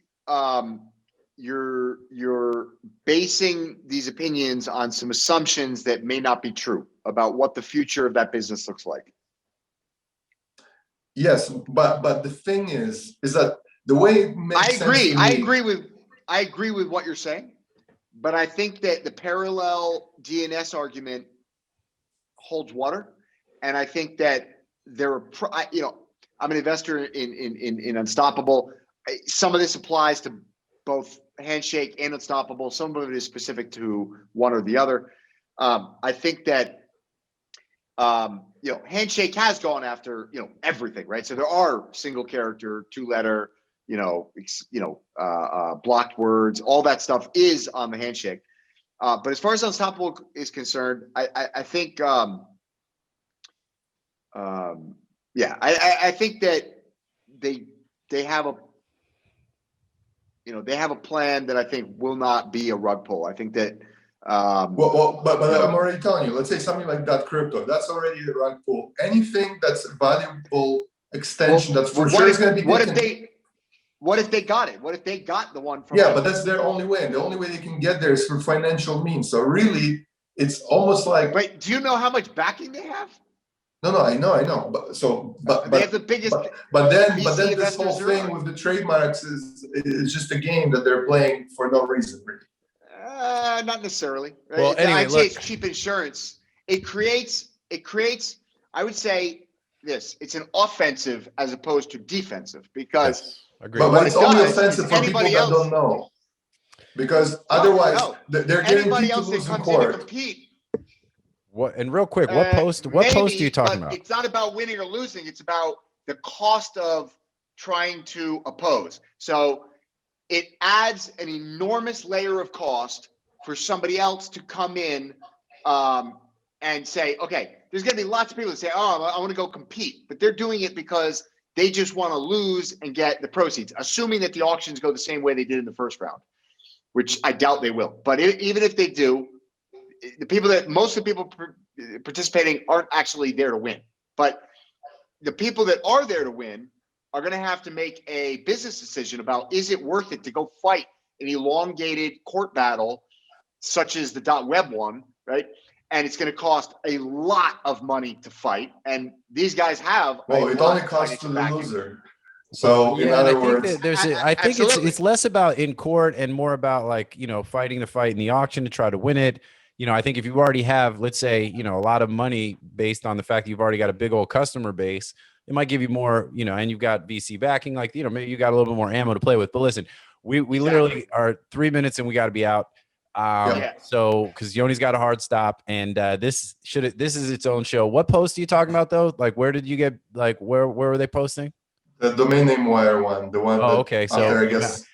you're basing these opinions on some assumptions that may not be true about what the future of that business looks like. Yes, but the thing is that the way it makes sense to me, I agree with what you're saying, but I think that the parallel DNS argument holds water, and I think that I'm an investor in Unstoppable. Some of this applies to both Handshake and Unstoppable. Some of it is specific to one or the other. I think that Handshake has gone after everything, right? So there are single character, 2-letter, blocked words, all that stuff is on the Handshake. But as far as Unstoppable is concerned, I think I think that they have a plan that I think will not be a rug pull. I think that but I'm already telling you, let's say something like .crypto, that's already a rug pull. Anything that's a valuable extension, that's for sure is going to be. What if they got it? What if they got the one from? Yeah, but that's their only way. The only way they can get there is through financial means. So really, it's almost like. Wait, do you know how much backing they have? No, I know. But they have the biggest. But then this whole thing with the trademarks is just a game that they're playing for no reason, really. Not necessarily. Well, anyway, I'd say it's cheap insurance. It creates. I would say this: it's an offensive as opposed to defensive, because. But it's only offensive for people that don't know, because otherwise they're guaranteed to lose in court. What? And real quick, what post are you talking about? It's not about winning or losing. It's about the cost of trying to oppose. So it adds an enormous layer of cost for somebody else to come in and say, okay, there's going to be lots of people that say, oh, I want to go compete, but they're doing it because they just want to lose and get the proceeds, assuming that the auctions go the same way they did in the first round, which I doubt they will. But even if they do, most of the people participating aren't actually there to win. But the people that are there to win are going to have to make a business decision about, is it worth it to go fight an elongated court battle such as the .web one, right? And it's going to cost a lot of money to fight. And these guys have. Well, it only costs to the loser. So in other words, I think it's less about in court and more about like, fighting the fight in the auction to try to win it. I think if you already have, let's say, a lot of money based on the fact that you've already got a big old customer base, it might give you more, and you've got VC backing, like, maybe you got a little bit more ammo to play with. But listen, we literally are 3 minutes and we got to be out. So because Yoni's got a hard stop, and this is its own show. What post are you talking about though? Like, where did you get, like, where were they posting? The domain name wire one, the one. Oh, okay. So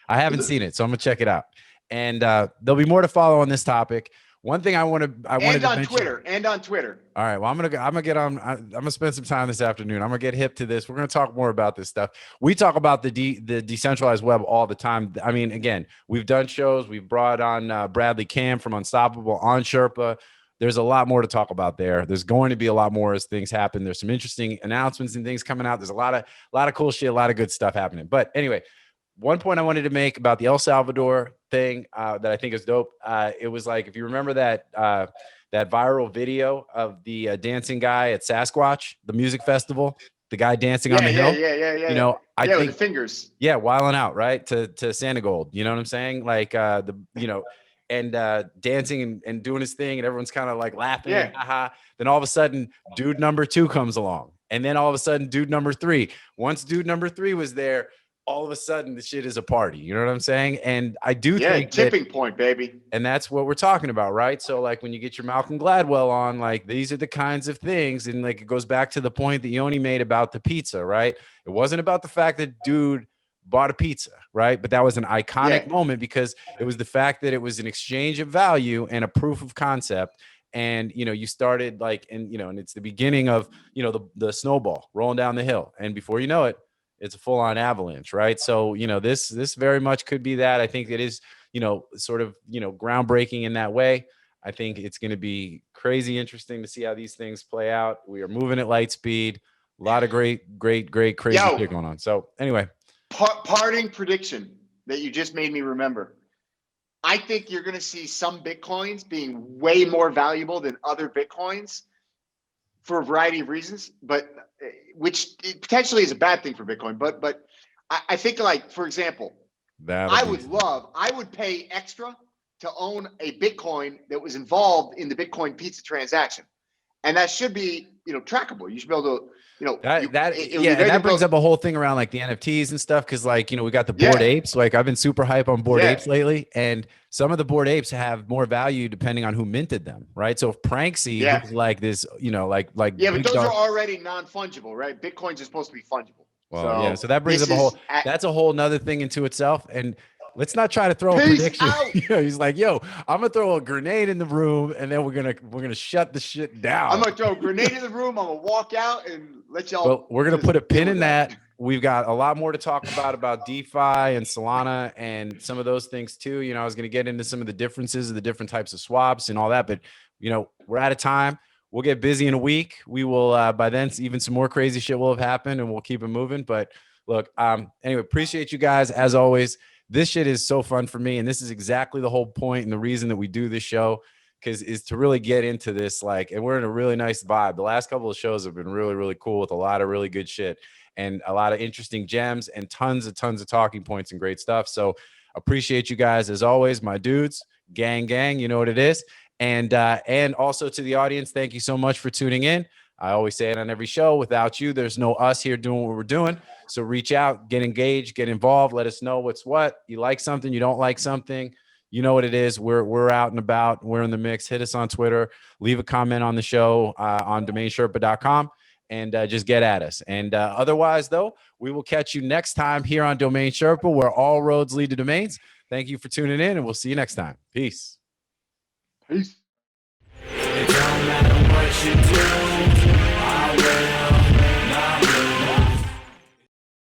I haven't seen it, so I'm gonna check it out. And there'll be more to follow on this topic. One thing I wanted to mention, Twitter. All right. Well, I'm gonna spend some time this afternoon. I'm gonna get hip to this. We're gonna talk more about this stuff. We talk about the decentralized web all the time. I mean, again, we've done shows. We've brought on Bradley Cam from Unstoppable on Sherpa. There's a lot more to talk about there. There's going to be a lot more as things happen. There's some interesting announcements and things coming out. There's a lot of cool shit, a lot of good stuff happening. But anyway, one point I wanted to make about the El Salvador thing that I think is dope. It was like, if you remember that viral video of the dancing guy at Sasquatch, the music festival, the guy dancing on the hill. Yeah. I think with the fingers. Yeah, wilding out, right? To Santa Gold. You know what I'm saying? Like and dancing and doing his thing, and everyone's kind of like laughing. Yeah. Haha. Then all of a sudden, dude number 2 comes along. And then all of a sudden, dude number 3. Once dude number 3 was there, all of a sudden the shit is a party. You know what I'm saying? And I do think tipping point, baby. And that's what we're talking about, right? So like when you get your Malcolm Gladwell on, like these are the kinds of things. And like it goes back to the point that Yoni made about the pizza, right? It wasn't about the fact that dude bought a pizza, right? But that was an iconic moment because it was the fact that it was an exchange of value and a proof of concept. And, you started like, and it's the beginning of, the snowball rolling down the hill. And before you know it, it's a full-on avalanche, right? So, this very much could be that. I think it is, sort of, groundbreaking in that way. I think it's going to be crazy interesting to see how these things play out. We are moving at light speed. A lot of great, crazy shit going on. So anyway. Parting prediction that you just made me remember. I think you're going to see some Bitcoins being way more valuable than other Bitcoins for a variety of reasons, but which potentially is a bad thing for Bitcoin. But I think, like, for example, I would pay extra to own a Bitcoin that was involved in the Bitcoin pizza transaction. And that should be, trackable. You should be able to, that brings up a whole thing around like the NFTs and stuff. Cause like, we got the Bored Apes. Like I've been super hype on Bored Apes lately. And some of the Bored Apes have more value depending on who minted them. Right. So if Pranksy is like this, but those are already non-fungible, right? Bitcoins are supposed to be fungible. Well, so that brings up that's a whole nother thing into itself. And let's not try to throw a prediction. He's like, I'm gonna throw a grenade in the room and then we're gonna shut the shit down. I'm gonna throw a grenade in the room. I'm gonna walk out and let y'all. Well, we're gonna put a pin in that. We've got a lot more to talk about DeFi and Solana and some of those things too. I was gonna get into some of the differences of the different types of swaps and all that, but we're out of time. We'll get busy in a week. We will by then even some more crazy shit will have happened and we'll keep it moving. But look, anyway, appreciate you guys as always. This shit is so fun for me. And this is exactly the whole point and the reason that we do this show, is to really get into this. And we're in a really nice vibe. The last couple of shows have been really, really cool with a lot of really good shit and a lot of interesting gems and tons of talking points and great stuff. So appreciate you guys as always, my dudes, gang, you know what it is. And also to the audience, thank you so much for tuning in. I always say it on every show. Without you, there's no us here doing what we're doing. So reach out, get engaged, get involved. Let us know what's what. You like something, you don't like something. You know what it is. We're out and about. We're in the mix. Hit us on Twitter. Leave a comment on the show on DomainSherpa.com. and just get at us. And otherwise, though, we will catch you next time here on Domain Sherpa, where all roads lead to domains. Thank you for tuning in, and we'll see you next time. Peace. Peace. It don't matter what you do.